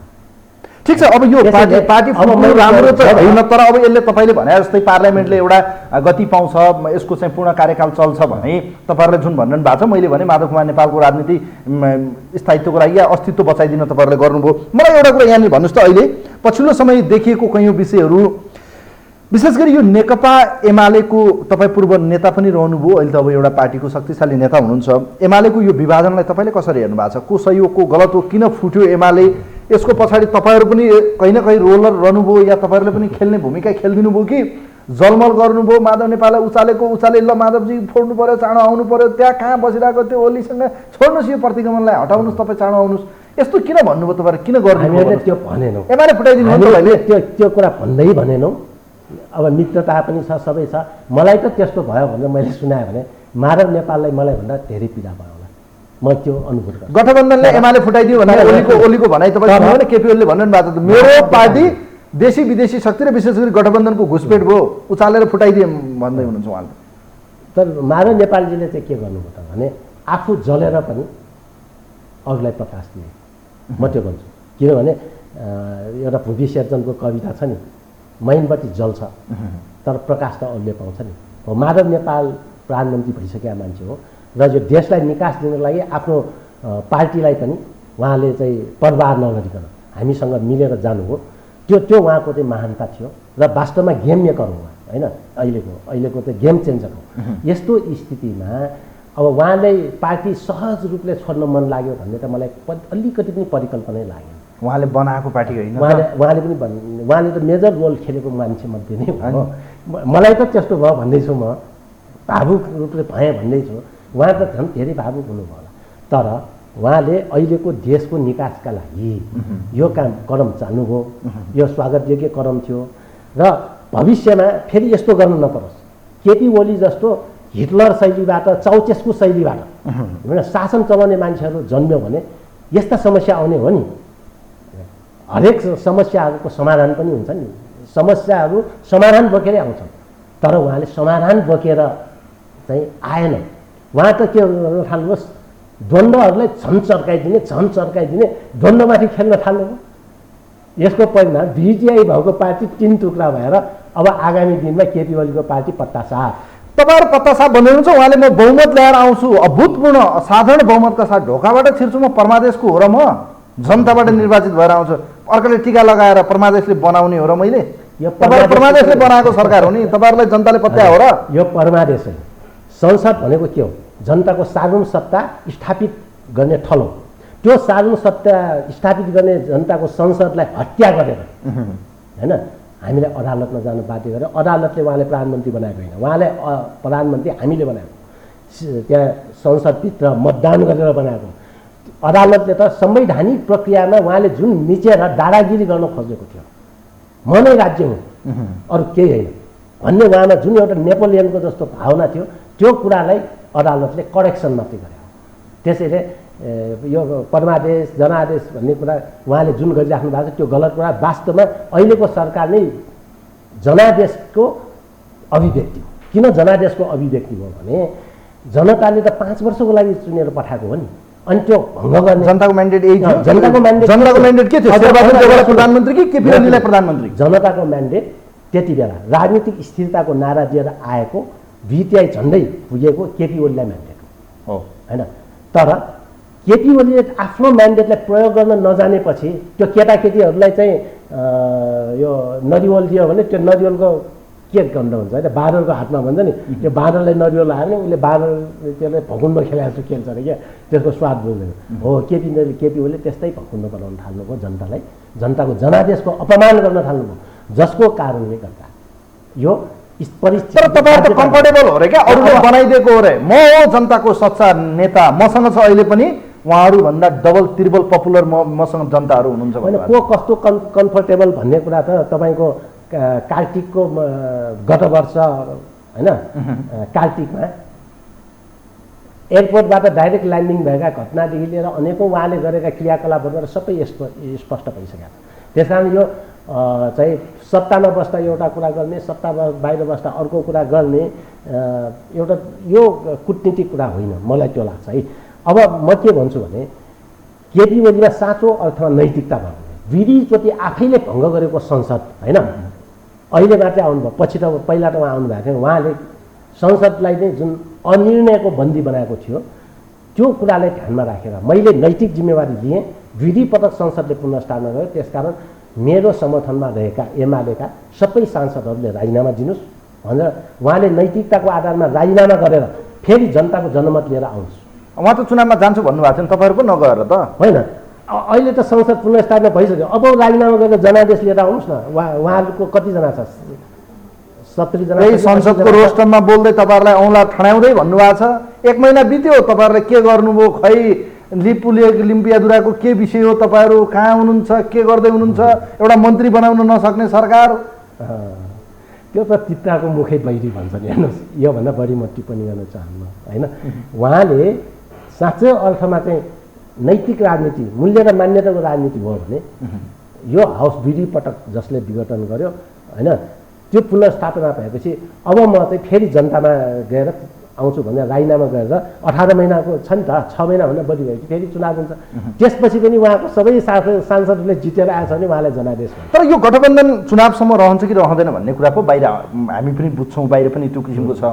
ठिक छ। अब यो पार्टी फुट्नु राम्रो त होइन, तर अब यसले तपाईँले भने जस्तै पार्लियामेन्टले एउटा गति पाउँछ, यसको चाहिँ पूर्ण कार्यकाल चल्छ भने तपाईँहरूले जुन भन्नु भएको छ, मैले भने माधव कुमार नेपालको राजनीति स्थायित्वको लागि या अस्तित्व बचाइदिन तपाईँहरूले गर्नुभयो। मलाई एउटा कुरा यहाँनिर भन्नुहोस् त, अहिले पछिल्लो समय देखिएको कैयौँ विषयहरू, विशेष गरी यो नेकपा एमालेको, तपाईँ पूर्व नेता पनि रहनुभयो, अहिले त अब एउटा पार्टीको शक्तिशाली नेता हुनुहुन्छ। एमालेको यो विभाजनलाई तपाईँले कसरी हेर्नु भएको छ? को सही हो, को गलत हो, किन फुट्यो एमाले? यसको पछाडि तपाईँहरू पनि कहीँ न कहीँ रोलर रहनुभयो या तपाईँहरूले पनि खेल्ने भूमिका खेलिदिनु भयो कि जलमल गर्नुभयो? माधव नेपाललाई उचाले ल माधवजी फोड्नु पऱ्यो, चाँडो आउनु पऱ्यो, त्यहाँ कहाँ बसिरहेको त्यो ओलीसँग छोड्नुहोस्, यो प्रतिगमनलाई हटाउनुहोस्, तपाईँ चाँडो आउनुहोस्, यस्तो किन भन्नुभयो तपाईँहरू? किन गर्नु? त्यो भनेनौँ, एमाले फुटाइदिनु तपाईँले त्यो कुरा भन्दै भनेनौँ। अब मित्रता पनि छ, सबै छ। मलाई त त्यस्तो भयो भनेर मैले सुनाएँ भने माधव नेपाललाई मलाई भन्दा धेरै पीडा भयो होला, म त्यो अनुभूत गर्छु। गठबन्धनले एमाले फुटाइदियो भनेर ओलीको भनाइ तपाईँ भने केपी ओलीले भन्नु भएको छ, मेरो पार्टी देशी विदेशी शक्ति र विशेष गरी गठबन्धनको घुसपेट भयो, उचालेर फुटाइदिए भन्दै हुनुहुन्छ उहाँले। तर माधव नेपालजीले चाहिँ के गर्नुभयो त भने आफू जलेर पनि अरूलाई प्रकाश दिए, म त्यो भन्छु। किनभने एउटा भूवि सिर्जनको कविता छ नि, मैनबत्ती जल्छ तर प्रकाश त अरूले पाउँछ नि। हो, माधव नेपाल प्रधानमन्त्री भइसकेका मान्छे हो र यो देशलाई निकास दिनको लागि आफ्नो पार्टीलाई पनि उहाँले चाहिँ परवाह नगरिकन हामीसँग मिलेर जानुभयो। त्यो उहाँको चाहिँ महानता थियो र वास्तवमा गेम मेकर हो उहाँ, होइन। अहिलेको चाहिँ गेम चेन्जर हो। यस्तो स्थितिमा अब उहाँले पार्टी सहज रूपले छोड्न मन लाग्यो भन्ने त मलाई अलिकति पनि परिकल्पनै लागेन। उहाँले बनाएको पार्टी होइन, उहाँले पनि उहाँले त मेजर रोल खेलेको मान्छे मध्ये नै हो। मलाई त त्यस्तो भयो भन्दैछु, म भावुक रूपले भएँ भन्दैछु। उहाँ त झन् धेरै भावुक हुनुभयो होला। तर उहाँले अहिलेको देशको निकासका लागि यो कदम चाल्नुभयो, यो स्वागतयोग्य कदम थियो। र भविष्यमा फेरि यस्तो गर्नु नपरोस्, केपी ओली जस्तो हिटलर शैलीबाट, चाउचेस्कु शैलीबाट शासन चलाउने मान्छेहरू जन्म्यो भने यस्ता समस्या आउने हो नि। हरेक समस्याहरूको समाधान पनि हुन्छ नि, समस्याहरू समाधान बोकेरै आउँछन्। तर उहाँले समाधान बोकेर चाहिँ आएन। उहाँ त के थाल्नुहोस्, द्वन्द्वहरूलाई झन् चर्काइदिने द्वन्द्वमाथि खेल्न थाल्नुभयो। यसको परिणाम भिजिआई भएको पार्टी 3 टुक्रा भएर अब आगामी दिनमा केपी ओलीको पार्टी पत्तासाफ। तपाईँहरू पत्तासाफ भन्नुहुन्छ, उहाँले म बहुमत ल्याएर आउँछु, अभूतपूर्ण असाधारण बहुमतका साथ ढोकाबाट छिर्छु, म परमादेशको हो र म जनताबाट निर्वाचित भएर आउँछु, अर्काले टिका लगाएर परमादेशले बनाउने हो र मैले? यो परमादेशले बनाएको सरकार हो नि, तपाईँहरूलाई जनताले पत्याए हो र? यो परमादेश हो। संसद भनेको के हो? जनताको सार्वभौम सत्ता स्थापित गर्ने ठाउँ हो। त्यो सार्वभौम सत्ता स्थापित गर्ने जनताको संसदलाई हत्या गरेर, होइन, हामीले अदालतमा जानु बाध्य गरेर अदालतले उहाँले प्रधानमन्त्री बनाएको होइन, उहाँले प्रधानमन्त्री हामीले बनाएको, त्यहाँ संसदभित्र मतदान गरेर बनाएको। अदालतले त संवैधानिक प्रक्रियामा उहाँले जुन मिचेर दादागिरी गर्न खोजेको थियो, म नै राज्य हुँ, अरू केही होइन, भन्ने उहाँमा जुन एउटा नेपोलियनको जस्तो भावना थियो त्यो कुरालाई अदालतले करेक्सन मात्रै गर्यो। त्यसैले यो परमादेश जनादेश भन्ने कुरा उहाँले जुन गरिराख्नु भएको छ त्यो गलत कुरा। वास्तवमा अहिलेको सरकार नै जनादेशको अभिव्यक्ति हो। किन जनादेशको अभिव्यक्ति हो भने जनताले त 5 वर्षको लागि चुनेर पठाएको हो नि, अनि त्यो भङ्ग गर्ने जनताको म्यान्डेट यही थियो। जनताको म्यान्डेट के थियो? शेरबहादुर देउवालाई प्रधानमन्त्री कि केपी ओलीलाई प्रधानमन्त्री? जनताको म्यान्डेट त्यति बेला राजनीतिक स्थिरताको नारा दिएर आएको भिटिआई झन्डै पुगेको केपी ओलीलाई म्यान्डेट हो हैन। तर केपी ओलीले आफ्नो म्यान्डेटलाई प्रयोग गर्न नजानेपछि त्यो केटाकेटीहरूलाई चाहिँ यो नरिवल दियो भने त्यो नरिवलको के गन्ध हुन्छ होइन, बाँदरको हातमा भन्छ नि, त्यो बाँदरलाई नरिवल आयो भने उसले बाँदर त्यसलाई भकुन्डो खेलाएर जस्तो खेल्छ अरे क्या, त्यसको स्वाद बुझ्दैन हो। केपी ओलीले त्यस्तै भकुन्डो बनाउन थाल्नुभयो जनतालाई, जनताको जनादेशको अपमान गर्न थाल्नुभयो, जसको कारणले गर्दा यो परिस्थिति। तर तपाईहरु त कम्फर्टेबल हो रे क्या, अरूले बनाइदिएको हो रे, म हो जनताको सच्चा नेता, मसँग छ अहिले पनि उहाँहरू भन्दा डबल त्रिबल पपुलर मसँग जनताहरू हुनुहुन्छ होइन। को कस्तो कम्फर्टेबल भन्ने कुरा त तपाईँको कार्तिकको गत वर्ष होइन कार्तिकमा एयरपोर्टबाट डाइरेक्ट ल्यान्डिङ भएका घटनादेखि लिएर अनेकौँ उहाँले गरेका क्रियाकलापहरूबाट सबै स्पष्ट भइसकेको छ। त्यस कारण यो चाहिँ सत्तामा बस्दा एउटा कुरा गर्ने, सत्ता बाहिर बस्दा अर्को कुरा गर्ने एउटा यो कुटनीतिक कुरा होइन, मलाई त्यो लाग्छ है। अब म के भन्छु भने केपी ओलीमा साँचो अर्थमा नैतिकता भयो। विधिचोटि आफैले भङ्ग गरेको संसद होइन, अहिले मात्रै आउनुभयो, पछि त पहिला त उहाँ आउनुभएको थियो, उहाँले संसदलाई नै जुन अनिर्णयको बन्दी बनाएको थियो त्यो कुरालाई ध्यानमा राखेर मैले नैतिक जिम्मेवारी लिएँ। विधिपटक संसदले पुनर्स्थापना गर्यो, त्यसकारण मेरो समर्थनमा रहेका एमालेका सबै सांसदहरूले राजीनामा दिनुहोस् भनेर उहाँले नैतिकताको आधारमा राजीनामा गरेर फेरि जनताको जनमत लिएर आउनुहोस्। उहाँ त चुनावमा जान्छु भन्नुभएको थियो, तपाईँहरू पो नगएर त होइन। अहिले त संसद पुनर्स्थापना भइसक्यो, अब राजीनामा गरेर जनादेश लिएर आउनुहोस् न। उहाँहरूको कतिजना छ? 70 जना। यही संसदको रोस्टरमा बोल्दै तपाईँहरूलाई औँला ठडाउँदै भन्नुभएको छ। 1 महिना बित्यो, तपाईँहरूले के गर्नुभयो? खै लिम्पियादुराको के विषय हो? तपाईँहरू कहाँ हुनुहुन्छ? के गर्दै हुनुहुन्छ? एउटा मन्त्री बनाउन नसक्ने सरकार। त्यो त चित्ताको मुखै बैरी भन्छ नि, हेर्नुहोस्। योभन्दा बढी म टिप्पणी गर्न चाहन्न होइन। उहाँले साँच्चै अर्थमा चाहिँ नैतिक राजनीति, मूल्य र मान्यताको राजनीति हो भने यो हाउस विधिपटक जसले विघटन गर्यो होइन, त्यो पुनर्स्थापना भएपछि अब म चाहिँ फेरि जनतामा गएर आउँछु भनेर राजीनामा गरेर 18 महिनाको छ नि त, 6 महिनाभन्दा बढी भएपछि फेरि चुनाव हुन्छ। त्यसपछि पनि उहाँको सबै सांसदहरूले जितेर आएछ भने उहाँलाई जनादेश हुन्छ। तर यो गठबन्धन चुनावसम्म रहन्छ कि रहँदैन भन्ने कुरा पो बाहिर हामी पनि बुझ्छौँ, बाहिर पनि त्यो किसिमको छ।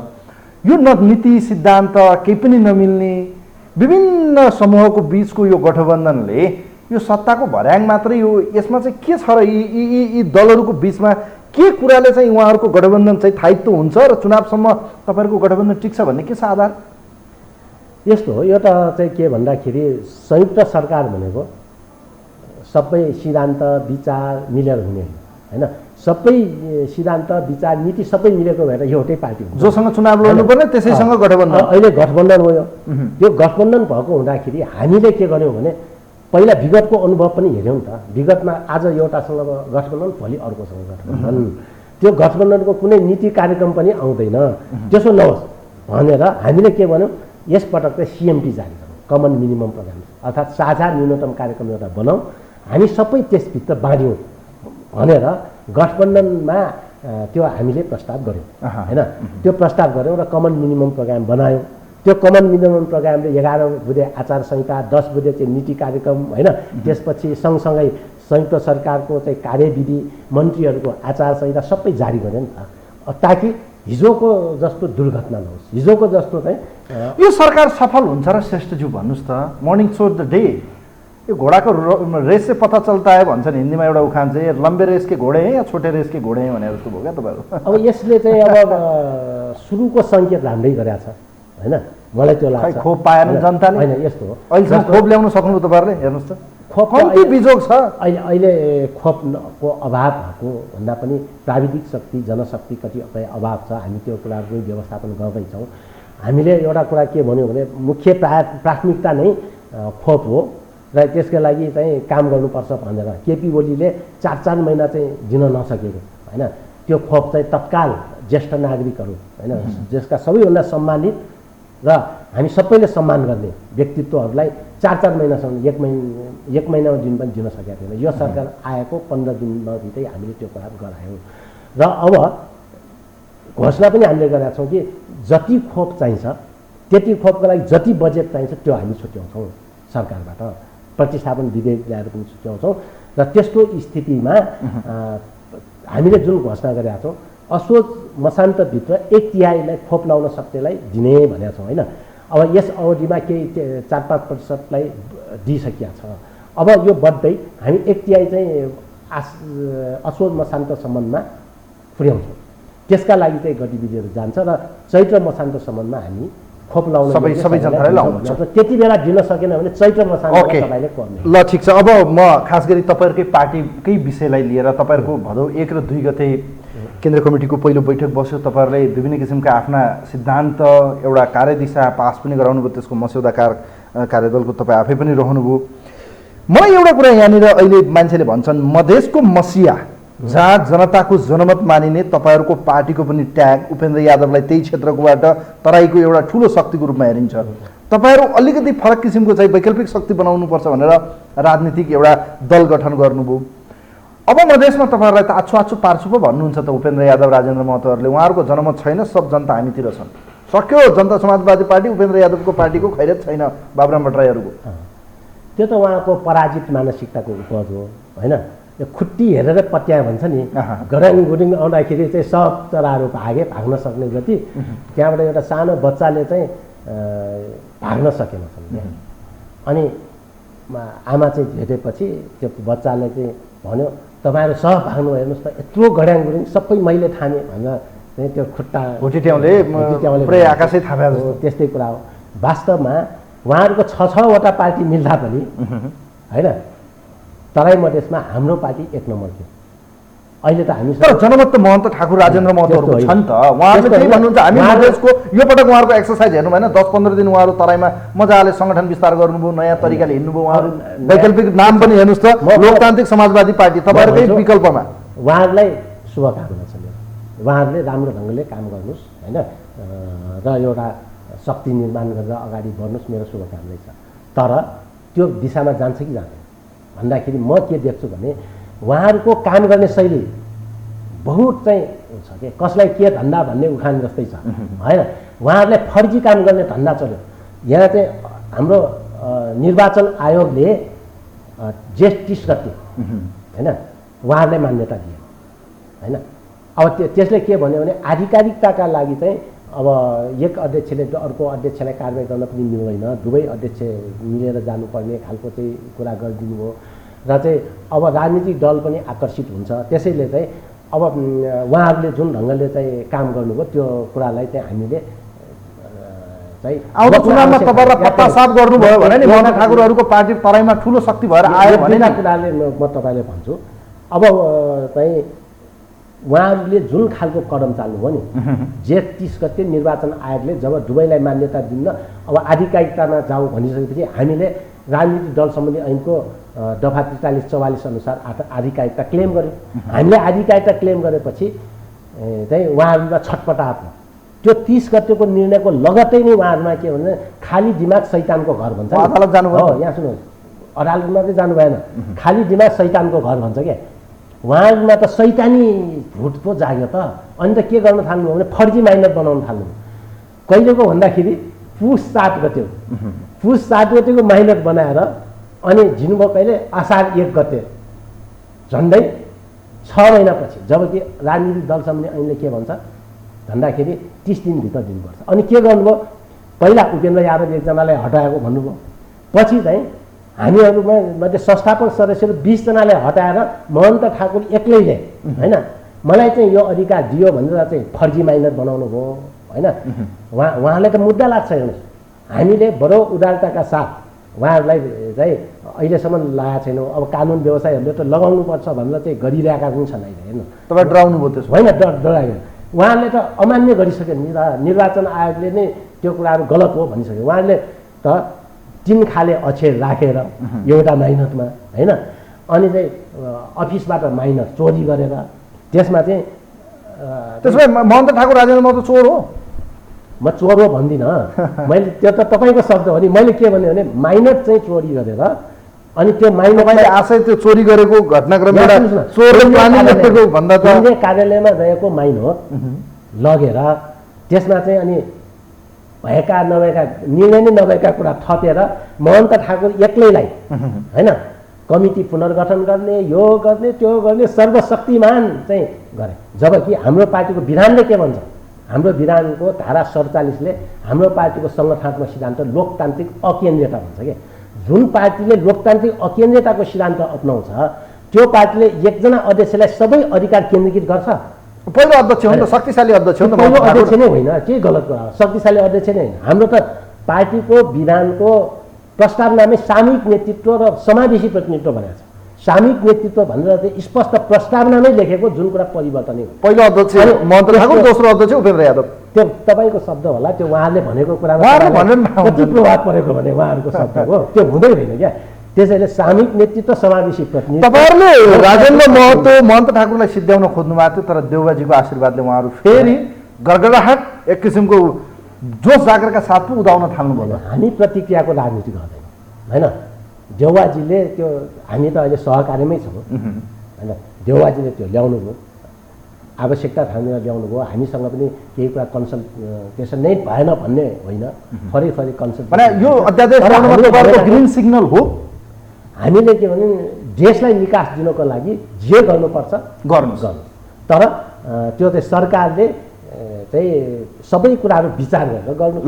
यो न नीति सिद्धान्त केही पनि नमिल्ने विभिन्न समूहको बिचको यो गठबन्धनले यो सत्ताको भर्याङ मात्रै, यो यसमा चाहिँ के छ र यी दलहरूको बिचमा के कुराले चाहिँ उहाँहरूको गठबन्धन चाहिँ स्थायित्व हुन्छ र चुनावसम्म तपाईँहरूको गठबन्धन टिक्छ भन्ने के छ आधार? यस्तो हो, एउटा चाहिँ के भन्दाखेरि संयुक्त सरकार भनेको सबै सिद्धान्त विचार मिलेर हुने होइन। सबै सिद्धान्त विचार नीति सबै मिलेको भएर एउटै पार्टी हुन्छ, जोसँग चुनाव लड्नुपर्ने त्यसैसँग गठबन्धन। अहिले गठबन्धन हो। यो गठबन्धन भएको हुँदाखेरि हामीले के गर्यौँ भने पहिला विगतको अनुभव पनि हेऱ्यौँ त। विगतमा आज एउटासँग गठबन्धन, भोलि अर्कोसँग गठबन्धन, त्यो गठबन्धनको कुनै नीति कार्यक्रम पनि आउँदैन। त्यसो नहोस् भनेर हामीले के भन्यौँ, यसपटक चाहिँ सिएमपी जारी गरौँ, कमन मिनिमम प्रोग्राम, अर्थात् साझा न्यूनतम कार्यक्रम एउटा बनाऊ, हामी सबै त्यसभित्र बाँड्यौँ भनेर गठबन्धनमा त्यो हामीले प्रस्ताव गऱ्यौँ होइन। त्यो प्रस्ताव गऱ्यौँ र कमन मिनिमम प्रोग्राम बनायौँ। त्यो कमन मिनिमम प्रोग्रामले 11 बुँदे आचार संहिता, 10 बुँदे चाहिँ नीति कार्यक्रम होइन, त्यसपछि सँगसँगै संयुक्त सरकारको चाहिँ कार्यविधि, मन्त्रीहरूको आचार संहिता सबै जारी गर्यो नि त, ताकि हिजोको जस्तो दुर्घटना नहोस्। हिजोको जस्तो चाहिँ यो सरकार सफल हुन्छ र श्रेष्ठज्यू भन्नुहोस् त, मर्निङ सो द डे, यो घोडाको रेस से पता चलता है भन्छ नि हिन्दीमा एउटा उखान चाहिँ, लम्बे रेस के घोडे हैं या छोटे रेस के घोडे हैं भनेर जस्तो भयो क्या तपाईँहरू? अब यसले चाहिँ अब सुरुको सङ्केत राम्रै गरेको छ होइन, मलाई त्यो लाग्छ। खोप पाएन जनताले होइन, यस्तो हो। अहिलेसम्म खोप ल्याउन सक्नुभयो तपाईँहरूले? हेर्नुहोस् त, खोप कम्ती बिजोग छ। अहिले खोपको अभाव भएको भन्दा पनि प्राविधिक शक्ति, जनशक्ति कतिपय अभाव छ। हामी त्यो कुराहरू व्यवस्थापन गर्दैछौँ। हामीले एउटा कुरा के भन्यौँ भने मुख्य प्राथमिकता नै खोप हो र त्यसको लागि चाहिँ काम गर्नुपर्छ भनेर केपी ओलीले 4 महिना चाहिँ दिन नसकेको होइन, त्यो खोप चाहिँ तत्काल ज्येष्ठ नागरिकहरू होइन जसका सबैभन्दा सम्मानित र हामी सबैले सम्मान गर्ने व्यक्तित्वहरूलाई 4-4 महिनासम्म एक महिनामा दिन पनि दिन सकेका थिएन। यो सरकार आएको 15 दिनमा भित्रै हामीले त्यो कुरा गरायौँ र अब घोषणा पनि हामीले गरेका छौँ कि जति खोप चाहिन्छ त्यति खोपको लागि जति बजेट चाहिन्छ त्यो हामी छुट्याउँछौँ सरकारबाट, प्रतिस्थापन विधेयक ल्याएर पनि छुट्याउँछौँ र त्यस्तो स्थितिमा हामीले जुन घोषणा गरेका छौँ असोज मसान्तभित्र 1/3 खोप लगाउन सक्नेलाई दिने भनेका छौँ होइन। अब यस अवधिमा केही 4-5% दिइसकिया छ। अब यो बढ्दै हामी 1/3 चाहिँ असोज मसान्तसम्ममा पुर्याउँछौँ। त्यसका लागि चाहिँ गतिविधिहरू जान्छ र चैत्र मसान्तसम्ममा हामी खोप लाउन सबै जनतालाई लाउँछ। त्यति बेला दिन सकेन भने चैत्र मसान्तमा तपाईँले पर्ने। ल ठिक छ। अब म खास गरी तपाईँहरूकै पार्टीकै विषयलाई लिएर तपाईँहरूको भदौ 1 र 2 गते केन्द्रीय कमिटीको पहिलो बैठक बस्यो। तपाईँहरूले विभिन्न किसिमका आफ्ना सिद्धान्त एउटा कार्यदिशा पास पनि गराउनु भयो, त्यसको मस्यौदा कार्यदलको तपाईँ आफै पनि रहनुभयो। मलाई एउटा कुरा यहाँनिर अहिले मान्छेले भन्छन् मधेसको मसिया जहाँ जनताको जनमत मानिने तपाईँहरूको पार्टीको पनि ट्याग उपेन्द्र यादवलाई त्यही क्षेत्रकोबाट तराईको एउटा ठुलो शक्तिको रूपमा हेरिन्छ। तपाईँहरू अलिकति फरक किसिमको चाहिँ वैकल्पिक शक्ति बनाउनुपर्छ भनेर राजनीतिक एउटा दल गठन गर्नुभयो। अब मधेसमा तपाईँहरूलाई त आछु पार्छु पो भन्नुहुन्छ त उपेन्द्र यादव राजेन्द्र महतोहरूले। उहाँहरूको जनमत छैन, सब जनता हामीतिर छन्। सक्यो जनता समाजवादी पार्टी उपेन्द्र यादवको पार्टीको खैरत छैन बाबुराम भट्टराईहरूको। त्यो त उहाँको पराजित मानसिकताको उपज हो होइन। यो खुट्टी हेरेर पत्याए भन्छ नि, गराङ गुडिङ आउँदाखेरि चाहिँ सब चराहरू भाग्न सक्ने जति त्यहाँबाट एउटा सानो बच्चाले चाहिँ भाग्न सकेन। अनि आमा चाहिँ भेटेपछि त्यो बच्चाले चाहिँ भन्यो तपाईँहरू सब भाग्नु हेर्नुहोस् त, यत्रो गढ्याङ गुडिङ सबै मैले ठाने भनेर चाहिँ त्यो खुट्टा भुटिट्याउले पुरै आकाशै थाहा त्यस्तै कुरा हो। वास्तवमा उहाँहरूको 6-6वटा पार्टी मिल्दा पनि होइन तराई मधेसमा हाम्रो पार्टी 1 नम्बर थियो। अहिले त हामी जनमत त महन्त ठाकुर राजेन्द्र महतोहरूको छ नि त। उहाँहरूले त्यही भन्नुहुन्छ हामी मधेसको यो पटक उहाँहरूको एक्सर्साइज हेर्नु भएन, 10-15 दिन उहाँहरू तराईमा मजाले सङ्गठन विस्तार गर्नुभयो, नयाँ तरिकाले हिँड्नुभयो। उहाँहरू वैकल्पिक नाम पनि हेर्नुहोस् त लोकतान्त्रिक समाजवादी पार्टी, तपाईँहरूकै विकल्पमा। उहाँहरूलाई शुभकामना छ मेरो। उहाँहरूले राम्रो ढङ्गले काम गर्नुहोस् होइन र एउटा शक्ति निर्माण गरेर अगाडि बढ्नुहोस्, मेरो शुभकामना छ। तर त्यो दिशामा जान्छ कि जाँदैन भन्दाखेरि म के देख्छु भने उहाँहरूको काम गर्ने शैली बहुत चाहिँ छ कि कसलाई के धन्दा भन्ने उखान जस्तै छ होइन। उहाँहरूलाई फर्जी काम गर्ने धन्दा चल्यो। यहाँ चाहिँ हाम्रो निर्वाचन आयोगले जेठ 30 गते होइन उहाँहरूलाई मान्यता दियो होइन। अब त्यसले के भन्यो भने आधिकारिकताका लागि चाहिँ अब एक अध्यक्षले अर्को अध्यक्षलाई कारवाही गर्न पनि मिल्दैन, दुवै अध्यक्ष मिलेर जानुपर्ने खालको चाहिँ कुरा गरिदिनु भयो र चाहिँ अब राजनीतिक दल पनि आकर्षित हुन्छ। त्यसैले चाहिँ अब उहाँहरूले जुन ढङ्गले चाहिँ काम गर्नुभयो त्यो कुरालाई चाहिँ हामीले चाहिँ आउँदो चुनावमा तपाईँलाई पत्ता साफ गर्नुभयो भने नि महन्त ठाकुरहरूको पार्टी तराईमा ठुलो शक्ति भएर आयो भने कुराले म तपाईँलाई भन्छु। अब चाहिँ उहाँहरूले जुन खालको कदम चाल्नुभयो नि जेठ 30 गते निर्वाचन आयोगले जब दुवैलाई मान्यता दिन्न अब आधिकारिकतामा जाउँ भनिसकेपछि हामीले राजनीतिक दल सम्बन्धी ऐनको दफा 43-44 अनुसार आधिकारिकता क्लेम गर्यो। हामीले आधिकारिकता क्लेम गरेपछि चाहिँ उहाँहरूमा छटपटाहट भयो। त्यो 30 गतेको निर्णयको लगत्तै नै उहाँहरूमा के भने खाली दिमाग शैतानको घर भन्छ। अदालत जानुभयो? हो, यहाँ सुन्नुहोस्, अदालतमा चाहिँ जानु भएन, खाली दिमाग शैतानको घर भन्छ क्या। उहाँहरूमा त शैतानी भुट पो जाग्यो त। अनि त के गर्न थाल्नुभयो भने फर्जी माइनर बनाउन थाल्नुभयो। कहिलेको भन्दाखेरि पुस 7 गते हो। पुस 7 गतेको माइनर बनाएर अनि झिनुभयो कहिले असार 1 गते झन्डै 6 महिनापछि, जबकि राजनीतिक दल सम्बन्धी ऐनले के भन्छ भन्दाखेरि 30 दिनभित्र दिनुपर्छ। अनि के गर्नुभयो, पहिला उपेन्द्र यादव एकजनालाई हटाएको भन्नुभयो, पछि चाहिँ हामीहरूमा मध्ये संस्थापक सदस्यहरू 20 जनाले हटाएर महन्त ठाकुर एक्लैले होइन मलाई चाहिँ यो अधिकार दियो भनेर चाहिँ फर्जी माइनर बनाउनु भयो होइन। उहाँलाई त मुद्दा लाग्छ। हेर्नुहोस्, हामीले बडो उदारताका साथ उहाँहरूलाई चाहिँ अहिलेसम्म लगाएको छैनौँ। अब कानुन व्यवसायहरूले त लगाउनुपर्छ भनेर चाहिँ गरिरहेका पनि छन् अहिले। हेर्नु तपाईँ डराउनु भयो त्यसो होइन, डरायो। उहाँहरूले त अमान्य गरिसक्यो। निर्वाचन आयोगले नै त्यो कुराहरू गलत हो भनिसक्यो। उहाँहरूले त 3 खाले अक्षर राखेर एउटा माइनरमा होइन, अनि चाहिँ अफिसबाट माइनर चोरी गरेर त्यसमा चाहिँ त्यसो भए महन्त ठाकुर राजेन्द्र महतो चोर हो? म चोर हो भन्दिनँ, मैले त्यो त तपाईँको शब्द हो नि। मैले के भने माइनर चाहिँ चोरी गरेर अनि त्यो माइनर मैले आशय त्यो चोरी गरेको घटनाक्रम चोरले प्लानिङ गरेको भन्दा त कार्यालयमा रहेको माइनर लगेर त्यसमा चाहिँ अनि भएका नभएका निर्णय नै नभएका कुरा थपेर महन्त ठाकुर एक्लैलाई होइन कमिटी पुनर्गठन गर्ने, यो गर्ने, त्यो गर्ने, सर्वशक्तिमान चाहिँ गरे। जबकि हाम्रो पार्टीको विधानले के भन्छ? हाम्रो विधानको धारा 47ले हाम्रो पार्टीको सङ्गठनात्मक सिद्धान्त लोकतान्त्रिक अकेन्द्रियता भन्छ के। जुन पार्टीले लोकतान्त्रिक अकेन्द्रियताको सिद्धान्त अपनाउँछ त्यो पार्टीले एकजना अध्यक्षलाई सबै अधिकार केन्द्रीकृत गर्छ। पहिलो अध्यक्ष हो नि त, शक्तिशाली अध्यक्ष हो नि त। पहिलो अध्यक्ष नै होइन, के गलत कुरा हो? शक्तिशाली अध्यक्ष नै होइन। हाम्रो त पार्टीको विधानको प्रस्तावनामै सामूहिक नेतृत्व र समावेशी प्रतिनिधित्व भनेको छ। सामूहिक नेतृत्व भनेर चाहिँ स्पष्ट प्रस्तावनामै लेखेको जुन कुरा परिवर्तनै हो। पहिलो अध्यक्ष महन्त ठाकुर, दोस्रो अध्यक्ष उपेन्द्र यादव। त्यो तपाईँको शब्द होला, त्यो उहाँले भनेको कुरामा कति प्रभाव परेको भने उहाँहरूको शब्द हो, त्यो हुँदै होइन क्या। त्यसैले सामूहिक नेतृत्व समावेशी प्रतिनिधित्व तपाईँहरूले राजेन्द्र महतो महन्त ठाकुरलाई सिद्ध्याउन खोज्नु भएको थियो, तर देउबाजीको आशीर्वादले उहाँहरू फेरि गडगडाहट एक किसिमको जोस जागरका साथ पो उदाउन थाल्नुभयो। हामी प्रतिक्रियाको राजनीति गर्दैनौँ होइन। देउबाजीले त्यो, हामी त अहिले सहकार्यमै छौँ होइन। देउबाजीले त्यो ल्याउनु भयो, आवश्यकता ठानेर ल्याउनु भयो। हामीसँग पनि केही कुरा कन्सल्टेसन नै भएन भन्ने होइन, फरै कन्सल्ट भने यो अध्यादेश ग्रिन सिग्नल हो। हामीले के भने देशलाई निकास दिनको लागि जे गर्नुपर्छ गर्नु। तर त्यो चाहिँ सरकारले चाहिँ सबै कुराहरू विचार गरेर गर्नु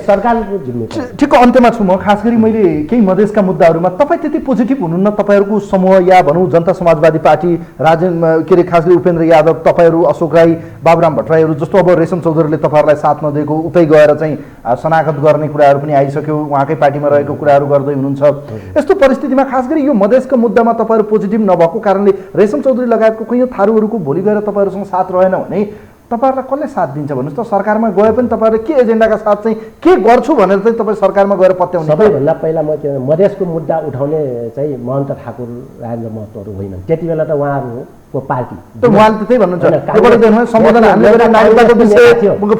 सरकारको जिम्मेवारी। ठिकको अन्त्यमा छु म। खास गरी मैले केही मधेसका मुद्दाहरूमा तपाईँ त्यति पोजिटिभ हुनुहुन्न। तपाईँहरूको समूह या भनौँ जनता समाजवादी पार्टी, राजेन्द्र के अरे खास गरी उपेन्द्र यादव, तपाईँहरू, अशोक राई, बाबुराम भट्टराईहरू जस्तो अब रेशम चौधरीले तपाईँहरूलाई साथ नदिएको, उतै गएर चाहिँ शनाखत गर्ने कुराहरू पनि आइसक्यो, उहाँकै पार्टीमा रहेको कुराहरू गर्दै हुनुहुन्छ। यस्तो परिस्थितिमा खास गरी यो मधेसको मुद्दामा तपाईँहरू पोजिटिभ नभएको कारणले रेशम चौधरी लगायतको कैयौँ थारूहरूको भोलि गएर तपाईँहरूसँग साथ रहेन भने तपाईँहरूलाई कसले साथ दिन्छ भन्नुहोस् त? सरकारमा गए पनि तपाईँहरूले के एजेन्डाका साथ चाहिँ के गर्छु भनेर चाहिँ तपाईँ सरकारमा गएर पत्याउनु? सबैभन्दा पहिला म के मधेसको मुद्दा उठाउने चाहिँ महन्त ठाकुर राजेन्द्र महतोहरू होइनन्। त्यति बेला त उहाँहरूको पार्टी उहाँले त्यही भन्नुहुन्छ सम्बोधन हामीले नागरिकताको विषय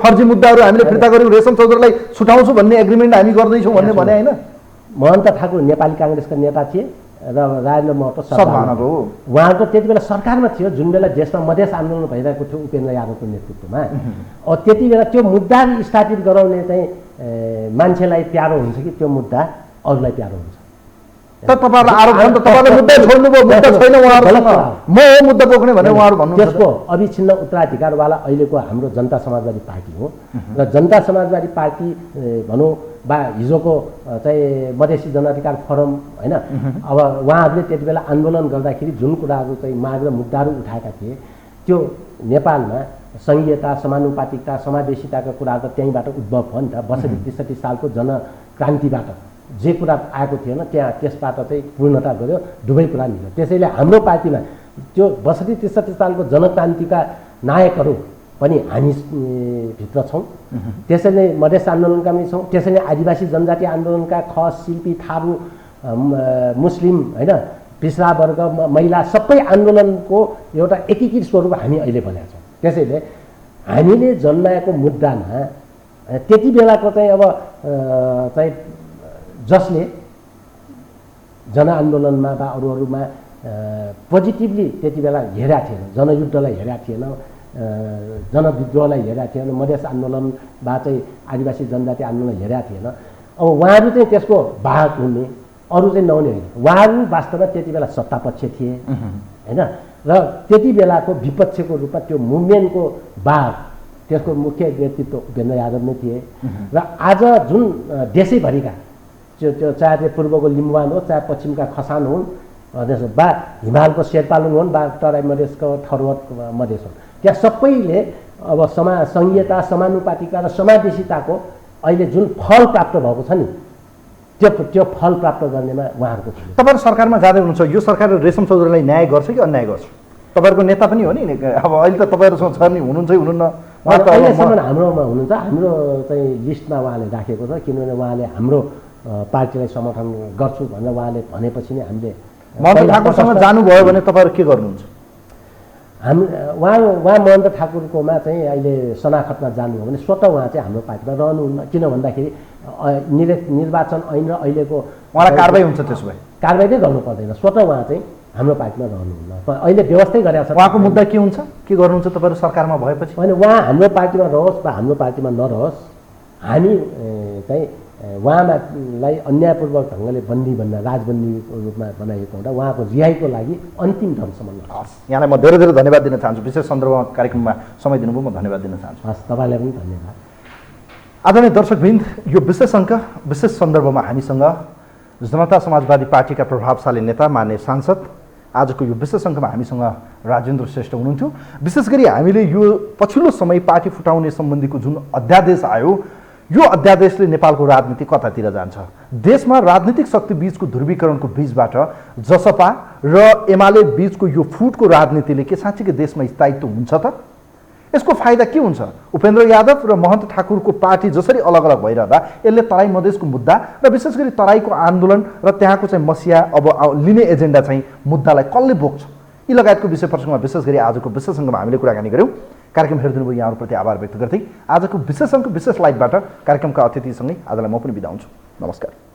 फर्जी मुद्दाहरू हामीले फिर्ता गऱ्यौँ, रेशम चौधरीलाई छुटाउँछु भन्ने एग्रिमेन्ट हामी गर्दैछौँ भन्ने भने होइन। महन्त ठाकुर नेपाली काङ्ग्रेसका नेता थिए र राजेन्द्र महतो सद्भावनाको हो। उहाँ त त्यति बेला सरकारमा थियो जुन बेला देशमा मधेस आन्दोलन भइरहेको थियो उपेन्द्र यादवको नेतृत्वमा। त्यति बेला त्यो मुद्दा स्थापित गराउने चाहिँ मान्छेलाई प्यारो हुन्छ कि त्यो मुद्दा अरूलाई प्यारो हुन्छ। तर तपाईँहरूलाई आरोप छ नि त, तपाईँले मुद्दा छोड्नुभयो, मुद्दा छैन उहाँहरूसँग, म हो मुद्दा बोक्ने भने उहाँहरू भन्नु। त्यसको अविच्छिन्न उत्तराधिकारवाला अहिलेको हाम्रो जनता समाजवादी पार्टी हो र जनता समाजवादी पार्टी भनौँ बा हिजोको चाहिँ मधेसी जनअधिकार फोरम होइन। अब उहाँहरूले त्यति बेला आन्दोलन गर्दाखेरि जुन कुराहरू चाहिँ माग र मुद्दाहरू उठाएका थिए त्यो नेपालमा सङ्घीयता, समानुपातिकता, समावेशिताका कुराहरू त त्यहीँबाट उद्भव भयो नि त। 62-63 सालको जनक्रान्तिबाट जे कुरा आएको थिएन त्यहाँ त्यसबाट चाहिँ पूर्णता गर्यो, दुवै कुरा मिल्यो। त्यसैले हाम्रो पार्टीमा त्यो 62-63 सालको जनक्रान्तिका नायकहरू पनि हामी भित्र छौँ। त्यसैले मधेस आन्दोलनका पनि छौँ। त्यसैले आदिवासी जनजाति आन्दोलनका खस, शिल्पी, थारू, मुस्लिम होइन, पिछडा वर्ग, महिला सबै आन्दोलनको एउटा एकीकृत स्वरूप हामी अहिले बनाएका छौँ। त्यसैले हामीले जन्माएको मुद्दामा त्यति बेलाको चाहिँ अब चाहिँ जसले जनआन्दोलनमा वा अरूमा पोजिटिभली त्यति बेला हेरेका थिएन, जनयुद्धलाई हेरेका थिएन, जनविद्रोहलाई हेरेका थिएन, मधेस आन्दोलन वा चाहिँ आदिवासी जनजाति आन्दोलन हेरेका थिएन। अब उहाँहरू चाहिँ त्यसको भाग हुने, अरू चाहिँ नहुने होइन। उहाँहरू वास्तवमा त्यति बेला सत्तापक्ष थिए होइन र त्यति बेलाको विपक्षको रूपमा त्यो मुभमेन्टको भाग त्यसको मुख्य नेतृत्व उपेन्द्र यादव नै थिए। र आज जुन देशैभरिका त्यो चाहे त्यो पूर्वको लिम्बुवान हो, चाहे पश्चिमका खसान हुन् वा हिमालको शेर्पालुङ हुन् वा तराई मधेसको थरुवट मधेस हुन्, त्यहाँ सबैले अब सङ्घीयता, समानुपातिकता र समावेशिताको अहिले जुन फल प्राप्त भएको छ नि त्यो फल प्राप्त गर्नेमा उहाँहरूको। तपाईँहरू सरकारमा जाँदै हुनुहुन्छ, यो सरकारले रेशम चौधरीलाई न्याय गर्छ कि अन्याय गर्छ? तपाईँहरूको नेता पनि हो नि, अब अहिले त तपाईँहरूसँग छ नि, हुनुहुन्छ कि हुनुहुन्न? अहिलेसम्म हाम्रोमा हुनुहुन्छ, हाम्रो चाहिँ लिस्टमा उहाँले राखेको छ। किनभने उहाँले हाम्रो पार्टीलाई समर्थन गर्छु भनेर उहाँले भनेपछि नै हामीले महन्त ठाकुरसँग जानुभयो भने तपाईँहरू के गर्नुहुन्छ? उहाँ महेन्द्र ठाकुरकोमा चाहिँ अहिले शनाखतमा जानुभयो भने स्वतः उहाँ चाहिँ हाम्रो पार्टीमा रहनुहुन्न। किन भन्दाखेरि निर्वाचन ऐन र अहिलेको उहाँलाई कारबाही हुन्छ, त्यसो भए कारबाही नै गर्नु पर्दैन, स्वतः उहाँ चाहिँ हाम्रो पार्टीमा रहनुहुन्न। अहिले व्यवस्थै गरेका छ। उहाँको मुद्दा के हुन्छ, के गर्नुहुन्छ तपाईँहरू सरकारमा भएपछि? होइन, उहाँ हाम्रो पार्टीमा रहोस् वा हाम्रो पार्टीमा नरहोस्, हामी चाहिँ उहाँलाई अन्यायपूर्वक ढङ्गले बन्दी राजबन्दीको रूपमा बनाइएको हुँदा उहाँको रिहाईको लागि अन्तिम ढङ्गसम्म। हस्, यहाँलाई म धेरै धेरै धन्यवाद दिन चाहन्छु। विशेष सन्दर्भमा कार्यक्रममा समय दिनुभयो, म धन्यवाद दिन चाहन्छु। हस्, तपाईँलाई पनि धन्यवाद। आदरणीय दर्शकवृन्द, यो विशेष अङ्क विशेष सन्दर्भमा हामीसँग जनता समाजवादी पार्टीका प्रभावशाली नेता, मान्य सांसद, आजको यो विशेष अङ्कमा हामीसँग राजेन्द्र श्रेष्ठ हुनुहुन्थ्यो। विशेष गरी हामीले यो पछिल्लो समय पार्टी फुटाउने सम्बन्धीको जुन अध्यादेश आयो, यो अध्यादेशले नेपालको राजनीति कतातिर जान्छ, देशमा राजनीतिक शक्ति बीचको ध्रुवीकरणको बीचबाट जसपा र एमाले बीचको यो फुटको राजनीतिले के साँच्चीकै देशमा स्थायित्व हुन्छ त? यसको फाइदा के हुन्छ? उपेन्द्र यादव र महन्त ठाकुरको पार्टी जसरी अलग अलग भइरहँदा यसले तराई मधेसको मुद्दा र विशेष गरी तराईको आन्दोलन र त्यहाँको चाहिँ मसिया अब लिने एजेन्डा चाहिँ मुद्दालाई कसले बोक्छ, यी लगायतको विषय प्रसङ्गमा विशेष गरी आजको विशेष अङ्कमा हामीले कुराकानी गऱ्यौँ। कार्यक्रम हेरिदिनु भयो, यहाँहरूप्रति आभार व्यक्त गर्दै आजको विशेष अङ्क विशेष लाइभबाट कार्यक्रमका अतिथिसँगै आजलाई म पनि बिदा हुन्छु। नमस्कार।